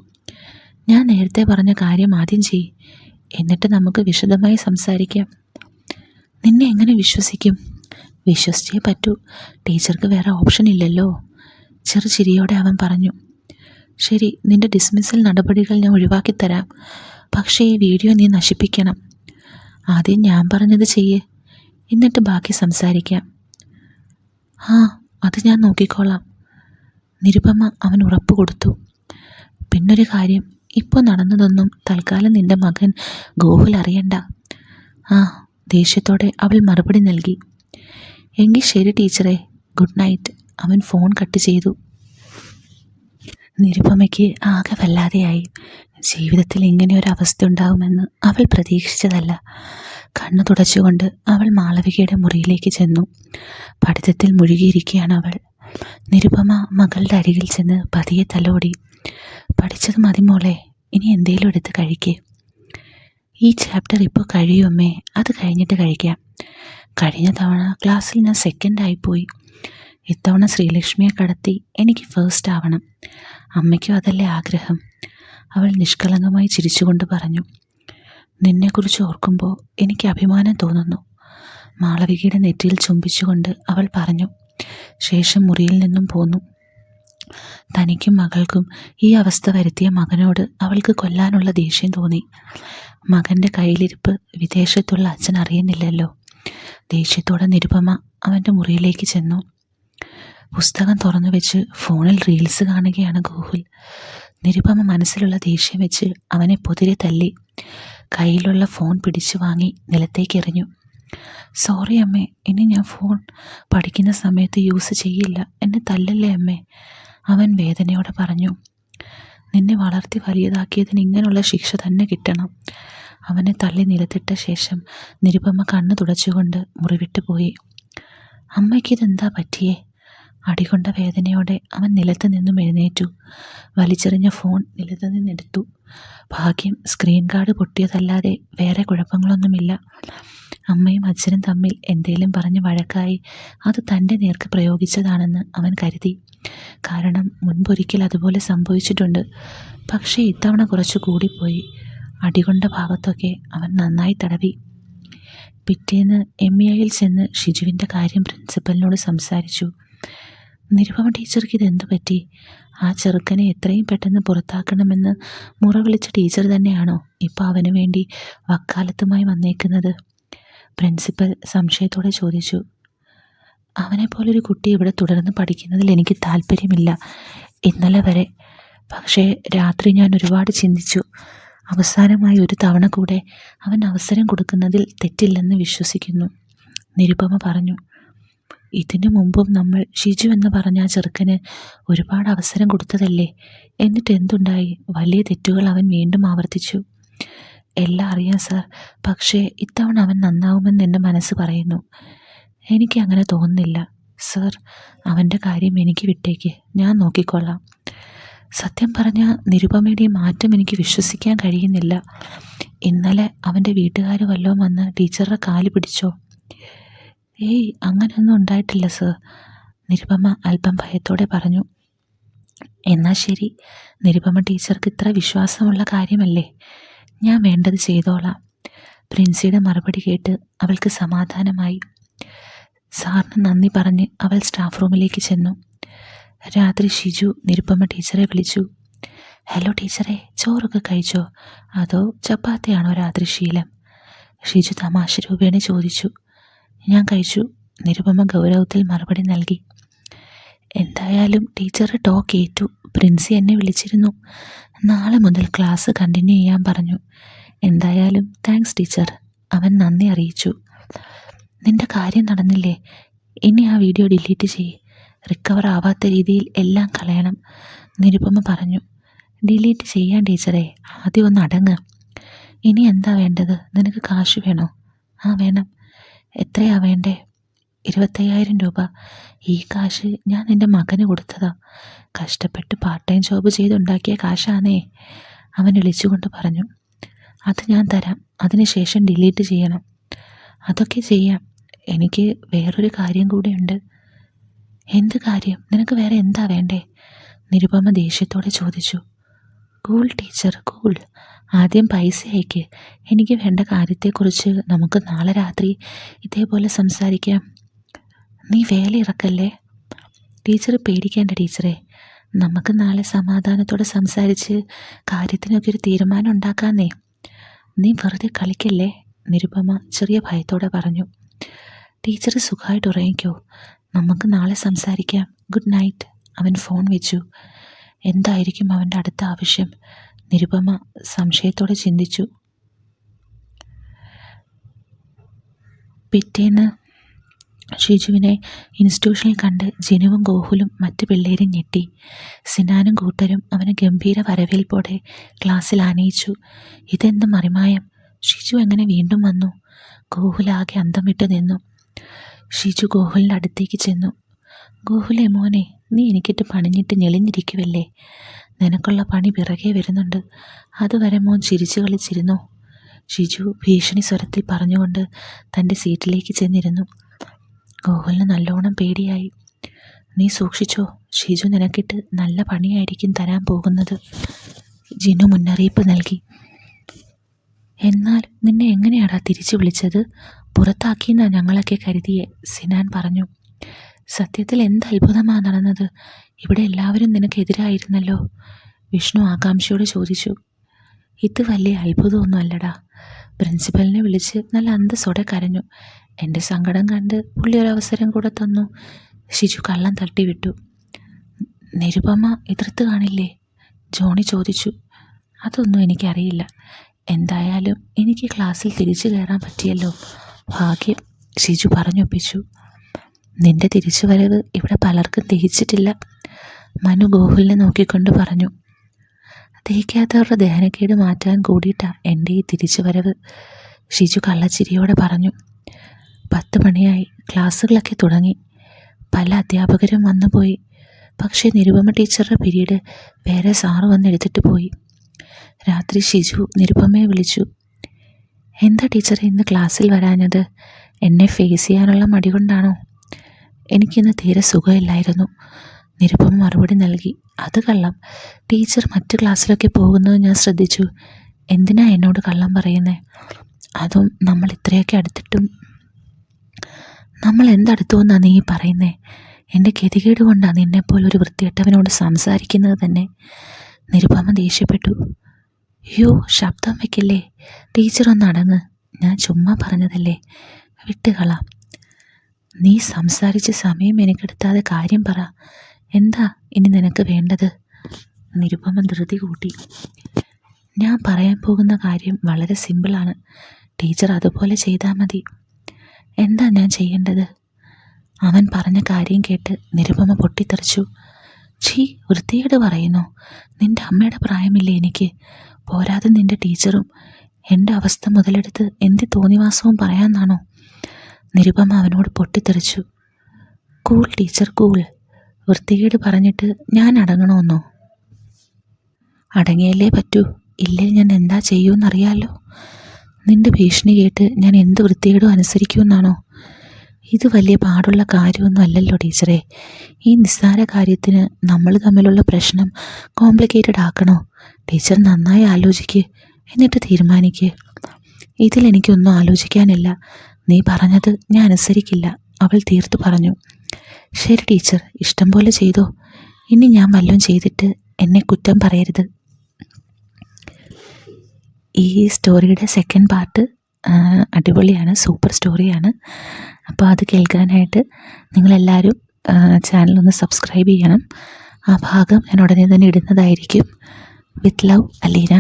ഞാൻ നേരത്തെ പറഞ്ഞ കാര്യം ആദ്യം ചെയ്യ്, എന്നിട്ട് നമുക്ക് വിശദമായി സംസാരിക്കാം. നിന്നെ എങ്ങനെ വിശ്വസിക്കും? വിശ്വസിച്ചേ പറ്റൂ. ടീച്ചർക്ക് വേറെ ഓപ്ഷൻ ഇല്ലല്ലോ. ചെറുചിരിയോടെ അവൻ പറഞ്ഞു. ശരി, നിന്റെ ഡിസ്മിസൽ നടപടികൾ ഞാൻ ഒഴിവാക്കിത്തരാം. പക്ഷേ ഈ വീഡിയോ നീ നശിപ്പിക്കണം. ആദ്യം ഞാൻ പറഞ്ഞത് ചെയ്യേ, എന്നിട്ട് ബാക്കി സംസാരിക്കാം. ആ, അത് ഞാൻ നോക്കിക്കോളാം. നിരുപമ അവൻ ഉറപ്പ് കൊടുത്തു. പിന്നൊരു കാര്യം, ഇപ്പോൾ നടന്നതൊന്നും തൽക്കാലം നിന്റെ മകൻ ഗോകുൽ അറിയണ്ട. ആ, ദേഷ്യത്തോടെ അവൾ മറുപടി നൽകി. എങ്കിൽ ശരി ടീച്ചറെ, ഗുഡ് നൈറ്റ്. അവൻ ഫോൺ കട്ട് ചെയ്തു. നിരുപമയ്ക്ക് ആകെ വല്ലാതെയായി. ജീവിതത്തിൽ ഇങ്ങനെയൊരു അവസ്ഥ ഉണ്ടാകുമെന്ന് അവൾ പ്രതീക്ഷിച്ചതല്ല. കണ്ണു തുടച്ചുകൊണ്ട് അവൾ മാളവികയുടെ മുറിയിലേക്ക് ചെന്നു. പഠിത്തത്തിൽ മുഴുകിയിരിക്കുകയാണ് അവൾ. നിരുപമ മകളുടെ അരികിൽ ചെന്ന് പതിയെ തലോടി. പഠിച്ചത് മതി മോളെ, ഇനി എന്തേലും എടുത്ത് കഴിക്കേ. ഈ ചാപ്റ്റർ ഇപ്പോൾ കഴിയുമേ, അത് കഴിഞ്ഞിട്ട് കഴിക്കാം. കഴിഞ്ഞ തവണ ക്ലാസ്സിൽ ഞാൻ സെക്കൻഡായിപ്പോയി. ഇത്തവണ ശ്രീലക്ഷ്മിയെ കടത്തി എനിക്ക് ഫസ്റ്റ് ആവണം. അമ്മയ്ക്കും അതല്ലേ ആഗ്രഹം. അവൾ നിഷ്കളങ്കമായി ചിരിച്ചുകൊണ്ട് പറഞ്ഞു. നിന്നെക്കുറിച്ച് ഓർക്കുമ്പോൾ എനിക്ക് അഭിമാനം തോന്നുന്നു. മാളവികയുടെ നെറ്റിയിൽ ചുംബിച്ചുകൊണ്ട് അവൾ പറഞ്ഞു. ശേഷം മുറിയിൽ നിന്നും പോന്നു. തനിക്കും മകൾക്കും ഈ അവസ്ഥ വരുത്തിയ മകനോട് അവൾക്ക് കൊല്ലാനുള്ള ദേഷ്യം തോന്നി. മകൻ്റെ കയ്യിലിരിപ്പ് വിദേശത്തുള്ള അച്ഛൻ അറിയുന്നില്ലല്ലോ. ദേഷ്യത്തോടെ നിരുപമ അവൻ്റെ മുറിയിലേക്ക് ചെന്നു. പുസ്തകം തുറന്നു വെച്ച് ഫോണിൽ റീൽസ് കാണുകയാണ് ഗോകുൽ. നിരുപമ മനസ്സിലുള്ള ദേഷ്യം വെച്ച് അവനെ പൊതിരെ തല്ലി. കയ്യിലുള്ള ഫോൺ പിടിച്ചു വാങ്ങി നിലത്തേക്ക് എറിഞ്ഞു. സോറി അമ്മേ, ഇനി ഞാൻ ഫോൺ പഠിക്കുന്ന സമയത്ത് യൂസ് ചെയ്യില്ല. എന്നെ തല്ലല്ലേ അമ്മേ, അവൻ വേദനയോടെ പറഞ്ഞു. നിന്നെ വളർത്തി വലിയതാക്കിയതിന് ഇങ്ങനെയുള്ള ശിക്ഷ തന്നെ കിട്ടണം. അവനെ തള്ളി നിലത്തിട്ട ശേഷം നിരുപമ കണ്ണു തുടച്ചുകൊണ്ട് മുറിവിട്ടു പോയി. അമ്മയ്ക്കിതെന്താ പറ്റിയേ? അടികൊണ്ട വേദനയോടെ അവൻ നിലത്ത് നിന്നും എഴുന്നേറ്റു. വലിച്ചെറിഞ്ഞ ഫോൺ നിലത്ത് നിന്നെടുത്തു. ഭാഗ്യം സ്ക്രീൻ ഗാർഡ് പൊട്ടിയതല്ലാതെ വേറെ കുഴപ്പങ്ങളൊന്നുമില്ല. അമ്മയും അച്ഛനും തമ്മിൽ എന്തേലും പറഞ്ഞ് വഴക്കായി അത് തൻ്റെ നേർക്ക് പ്രയോഗിച്ചതാണെന്ന് അവൻ കരുതി. കാരണം മുൻപൊരിക്കൽ അതുപോലെ സംഭവിച്ചിട്ടുണ്ട്. പക്ഷേ ഇത്തവണ കുറച്ച് കൂടിപ്പോയി. അടികൊണ്ട ഭാഗത്തൊക്കെ അവൻ നന്നായി തടവി. പിറ്റേന്ന് MEIയിൽ ചെന്ന് ഷിജുവിൻ്റെ കാര്യം പ്രിൻസിപ്പലിനോട് സംസാരിച്ചു. നിരുപമ ടീച്ചർക്ക് ഇതെന്തു പറ്റി? ആ ചെറുക്കനെ എത്രയും പെട്ടെന്ന് പുറത്താക്കണമെന്ന് മുറ വിളിച്ച ടീച്ചർ തന്നെയാണോ ഇപ്പോൾ അവന് വേണ്ടി വക്കാലത്തുമായി വന്നേക്കുന്നത്? പ്രിൻസിപ്പൽ സംശയത്തോടെ ചോദിച്ചു. അവനെപ്പോലൊരു കുട്ടി ഇവിടെ തുടർന്ന് പഠിക്കുന്നതിൽ എനിക്ക് താല്പര്യമില്ല, ഇന്നലെ വരെ. പക്ഷേ രാത്രി ഞാൻ ഒരുപാട് ചിന്തിച്ചു. അവസാനമായി ഒരു തവണ കൂടെ അവൻ അവസരം കൊടുക്കുന്നതിൽ തെറ്റില്ലെന്ന് വിശ്വസിക്കുന്നു, നിരുപമ പറഞ്ഞു. ഇതിനു മുമ്പും നമ്മൾ ഷിജു എന്ന് പറഞ്ഞ ആ ചെറുക്കന് ഒരുപാട് അവസരം കൊടുത്തതല്ലേ? എന്നിട്ട് എന്തുണ്ടായി? വലിയ തെറ്റുകൾ അവൻ വീണ്ടും ആവർത്തിച്ചു. എല്ലാം അറിയാം സാർ, പക്ഷേ ഇത്തവണ അവൻ നന്നാവുമെന്ന് എൻ്റെ മനസ്സ് പറയുന്നു. എനിക്ക് അങ്ങനെ തോന്നുന്നില്ല സാർ. അവൻ്റെ കാര്യം എനിക്ക് വിട്ടേക്ക്, ഞാൻ നോക്കിക്കൊള്ളാം. സത്യം പറഞ്ഞാൽ നിരുപമയുടെ മാറ്റം എനിക്ക് വിശ്വസിക്കാൻ കഴിയുന്നില്ല. ഇന്നലെ അവൻ്റെ വീട്ടുകാർ വല്ലതും വന്ന് ടീച്ചറുടെ കാല് പിടിച്ചോ? ഏയ്, അങ്ങനെയൊന്നും ഉണ്ടായിട്ടില്ല സർ, നിരുപമ അല്പം ഭയത്തോടെ പറഞ്ഞു. എന്നാൽ ശരി, നിരുപമ ടീച്ചർക്ക് ഇത്ര വിശ്വാസമുള്ള കാര്യമല്ലേ, ഞാൻ വേണ്ടത് ചെയ്തോളാം. പ്രിൻസിയുടെ മറുപടി കേട്ട് അവൾക്ക് സമാധാനമായി. സാറിന് നന്ദി പറഞ്ഞ് അവൾ സ്റ്റാഫ് റൂമിലേക്ക് ചെന്നു. രാത്രി ഷിജു നിരുപമ ടീച്ചറെ വിളിച്ചു. ഹലോ ടീച്ചറെ, ചോറൊക്കെ കഴിച്ചോ, അതോ ചപ്പാത്തിയാണോ രാത്രി ശീലം? ഷിജു തമാശ രൂപേണ ചോദിച്ചു. ഞാൻ കഴിച്ചു, നിരുപമ ഗൗരവത്തിൽ മറുപടി നൽകി. എന്തായാലും ടീച്ചർ ടോക്ക് ഏറ്റു. പ്രിൻസി എന്നെ വിളിച്ചിരുന്നു. നാളെ മുതൽ ക്ലാസ് കണ്ടിന്യൂ ചെയ്യാൻ പറഞ്ഞു. എന്തായാലും താങ്ക്സ് ടീച്ചർ, അവൻ നന്ദി അറിയിച്ചു. നിന്റെ കാര്യം നടന്നില്ലേ, ഇനി ആ വീഡിയോ ഡിലീറ്റ് ചെയ്യ്. റിക്കവർ ആവാത്ത രീതിയിൽ എല്ലാം കളയണം, നിരുപമ പറഞ്ഞു. ഡിലീറ്റ് ചെയ്യാൻ ടീച്ചറെ, ആദ്യം ഒന്ന് അടങ്ങ്. ഇനി എന്താ വേണ്ടത്, നിനക്ക് കാശ് വേണോ? ആ വേണം. എത്രയാ വേണ്ടേ? 25,000 രൂപ. ഈ കാശ് ഞാൻ നിൻ്റെ മകന് കൊടുത്തതാ. കഷ്ടപ്പെട്ട് പാർട്ട് ടൈം ജോബ് ചെയ്തുണ്ടാക്കിയ കാശാണേ, അവൻ വിളിച്ചുകൊണ്ട് പറഞ്ഞു. അത് ഞാൻ തരാം, അതിനുശേഷം ഡിലീറ്റ് ചെയ്യണം. അതൊക്കെ ചെയ്യാം. എനിക്ക് വേറൊരു കാര്യം കൂടെയുണ്ട്. എന്ത് കാര്യം? നിനക്ക് വേറെ എന്താ വേണ്ടേ? നിരുപമ ദേഷ്യത്തോടെ ചോദിച്ചു. Cool teacher, cool. ആദ്യം പൈസ അയക്ക്. എനിക്ക് വേണ്ട കാര്യത്തെക്കുറിച്ച് നമുക്ക് നാളെ രാത്രി ഇതേപോലെ സംസാരിക്കാം. നീ വേല ഇറക്കല്ലേ. ടീച്ചർ പേടിക്കേണ്ട ടീച്ചറെ, നമുക്ക് നാളെ സമാധാനത്തോടെ സംസാരിച്ച് കാര്യത്തിനൊക്കെ ഒരു തീരുമാനം ഉണ്ടാക്കാന്നേ. നീ വെറുതെ കളിക്കല്ലേ, നിരുപമ ചെറിയ ഭയത്തോടെ പറഞ്ഞു. ടീച്ചർ സുഖമായിട്ട് ഉറങ്ങിക്കോ, നമുക്ക് നാളെ സംസാരിക്കാം. Good night. അവൻ ഫോൺ വെച്ചു. എന്തായിരിക്കും അവൻ്റെ അടുത്ത ആവശ്യം? നിരുപമ സംശയത്തോടെ ചിന്തിച്ചു. പിറ്റേന്ന് ഷിജുവിനെ ഇൻസ്റ്റിറ്റ്യൂഷനിൽ കണ്ട് ജിനുവും ഗോകുലും മറ്റു പിള്ളേരും ഞെട്ടി. സിനാനും കൂട്ടരും അവന് ഗംഭീര വരവേൽപ്പോടെ ക്ലാസ്സിൽ ആനയിച്ചു. ഇതെന്ത് മറിമായം, ഷിജു എങ്ങനെ വീണ്ടും വന്നു? ഗോകുലാകെ അന്തം വിട്ട് നിന്നു. ഷിജു ഗോകുലിൻ്റെ അടുത്തേക്ക് ചെന്നു. ഗോകുലേ മോനെ, നീ എനിക്കിട്ട് പണിഞ്ഞിട്ട് ഞെളിഞ്ഞിരിക്കുവല്ലേ, നിനക്കുള്ള പണി പിറകെ വരുന്നുണ്ട്. അതുവരെ മോൻ ചിരിച്ചു കളിച്ചിരുന്നു. ഷിജു ഭീഷണി സ്വരത്തിൽ പറഞ്ഞുകൊണ്ട് തൻ്റെ സീറ്റിലേക്ക് ചെന്നിരുന്നു. ഗോകുലിന് നല്ലോണം പേടിയായി. നീ സൂക്ഷിച്ചോ, ഷിജു നിനക്കിട്ട് നല്ല പണിയായിരിക്കും തരാൻ പോകുന്നത്, ജിനു മുന്നറിയിപ്പ് നൽകി. എന്നാൽ നിന്നെ എങ്ങനെയാടാ തിരിച്ചു വിളിച്ചത്? പുറത്താക്കിയെന്നാ ഞങ്ങളൊക്കെ കരുതിയെ, സിനാൻ പറഞ്ഞു. സത്യത്തിൽ എന്ത് അത്ഭുതമാണ് നടന്നത്? ഇവിടെ എല്ലാവരും നിനക്കെതിരായിരുന്നല്ലോ, വിഷ്ണു ആകാംക്ഷയോട് ചോദിച്ചു. ഇത് വലിയ അത്ഭുതമൊന്നും അല്ലടാ. പ്രിൻസിപ്പലിനെ വിളിച്ച് നല്ല അന്തസ്സോടെ കരഞ്ഞു. എൻ്റെ സങ്കടം കണ്ട് പുള്ളി ഒരവസരം കൂടെ തന്നു, ഷിജു കള്ളം തട്ടിവിട്ടു. നിരുപമ എതിർത്ത് കാണില്ലേ, ജോണി ചോദിച്ചു. അതൊന്നും എനിക്കറിയില്ല. എന്തായാലും എനിക്ക് ക്ലാസ്സിൽ തിരിച്ചു കയറാൻ പറ്റിയല്ലോ, ഭാഗ്യം, ഷിജു പറഞ്ഞൊപ്പിച്ചു. നിന്റെ തിരിച്ചുവരവ് ഇവിടെ പലർക്കും ദഹിച്ചിട്ടില്ല, മനു ഗോകുലിനെ നോക്കിക്കൊണ്ട് പറഞ്ഞു. ദഹിക്കാത്തവരുടെ ദഹനക്കേട് മാറ്റാൻ കൂടിയിട്ടാ എൻ്റെ ഈ തിരിച്ചുവരവ്, ഷിജു കള്ളച്ചിരിയോടെ പറഞ്ഞു. 10 മണിയായി, ക്ലാസ്സുകളൊക്കെ തുടങ്ങി. പല അധ്യാപകരും വന്നുപോയി. പക്ഷേ നിരുപമ ടീച്ചറുടെ പീരീഡ് വേറെ സാറ് വന്നെടുത്തിട്ട് പോയി. രാത്രി ഷിജു നിരുപമയെ വിളിച്ചു. എന്താ ടീച്ചറെ ഇന്ന് ക്ലാസ്സിൽ വരാഞ്ഞത്? എന്നെ ഫേസ് ചെയ്യാനുള്ള മടി കൊണ്ടാണോ? എനിക്കിന്ന് തീരെ സുഖമില്ലായിരുന്നു, നിരുപമ മറുപടി നൽകി. അത് കള്ളം, ടീച്ചർ മറ്റു ക്ലാസ്സിലൊക്കെ പോകുന്നത് ഞാൻ ശ്രദ്ധിച്ചു. എന്തിനാ എന്നോട് കള്ളം പറയുന്നേ? അതും നമ്മൾ ഇത്രയൊക്കെ അടുത്തിട്ടും. നമ്മൾ എന്തടുത്തു എന്നാണ് നീ പറയുന്നേ? എൻ്റെ ഗതികേട് കൊണ്ടാണ് നിന്നെപ്പോലൊരു വൃത്തികെട്ടവനോട് സംസാരിക്കുന്നത് തന്നെ, നിരുപമ ദേഷ്യപ്പെട്ടു. യോ, ശബ്ദം വയ്ക്കല്ലേ, ടീച്ചർ ഒന്ന് അടങ്ങ്, ഞാൻ ചുമ്മാ പറഞ്ഞതല്ലേ, വിട്ടുകളാം. നീ സംസാരിച്ച് സമയം എനിക്കെടുത്താതെ കാര്യം പറ. എന്താ ഇനി നിനക്ക് വേണ്ടത്? നിരുപമ ധൃതി കൂട്ടി. ഞാൻ പറയാൻ പോകുന്ന കാര്യം വളരെ സിമ്പിളാണ്, ടീച്ചർ അതുപോലെ ചെയ്താൽ മതി. എന്താ ഞാൻ ചെയ്യേണ്ടത്? അവൻ പറഞ്ഞ കാര്യം കേട്ട് നിരുപമ പൊട്ടിത്തെറിച്ചു. ഛീ, വൃത്തികേട് പറയുന്നോ? നിൻ്റെ അമ്മയുടെ പ്രായമില്ലേ എനിക്ക്? പോരാതെ നിൻ്റെ ടീച്ചറും എൻ്റെ അവസ്ഥ മുതലെടുത്ത് എന്ത് തോന്നിവാസവും പറയാമെന്നാണോ? നിരുപമ അവനോട് പൊട്ടിത്തെറിച്ചു. Cool teacher, cool. വൃത്തികേട് പറഞ്ഞിട്ട് ഞാൻ അടങ്ങണമെന്നോ? അടങ്ങിയല്ലേ പറ്റൂ, ഇല്ലേ ഞാൻ എന്താ ചെയ്യൂന്നറിയാലോ. നിൻ്റെ ഭീഷണി കേട്ട് ഞാൻ എന്ത് വൃത്തികേടും അനുസരിക്കുമെന്നാണോ? ഇത് വലിയ പാടുള്ള കാര്യമൊന്നും അല്ലല്ലോ ടീച്ചറെ. ഈ നിസ്സാര കാര്യത്തിന് നമ്മൾ തമ്മിലുള്ള പ്രശ്നം കോംപ്ലിക്കേറ്റഡ് ആക്കണോ? ടീച്ചർ നന്നായി ആലോചിക്ക്, എന്നിട്ട് തീരുമാനിക്ക്. ഇതിലെനിക്കൊന്നും ആലോചിക്കാനില്ല. നീ പറഞ്ഞത് ഞാൻ അനുസരിക്കില്ല, അവൾ തീർത്തു പറഞ്ഞു. ശരി ടീച്ചർ, ഇഷ്ടം പോലെ ചെയ്തോ. ഇനി ഞാൻ വല്ലതും ചെയ്തിട്ട് എന്നെ കുറ്റം പറയരുത്. ഈ സ്റ്റോറിയുടെ സെക്കൻഡ് പാർട്ട് അടിപൊളിയാണ്, സൂപ്പർ സ്റ്റോറിയാണ്. അപ്പോൾ അത് കേൾക്കാനായിട്ട് നിങ്ങളെല്ലാവരും ചാനലൊന്ന് സബ്സ്ക്രൈബ് ചെയ്യണം. ആ ഭാഗം ഞാൻ ഉടനെ തന്നെ ഇടുന്നതായിരിക്കും. With love, Aleena.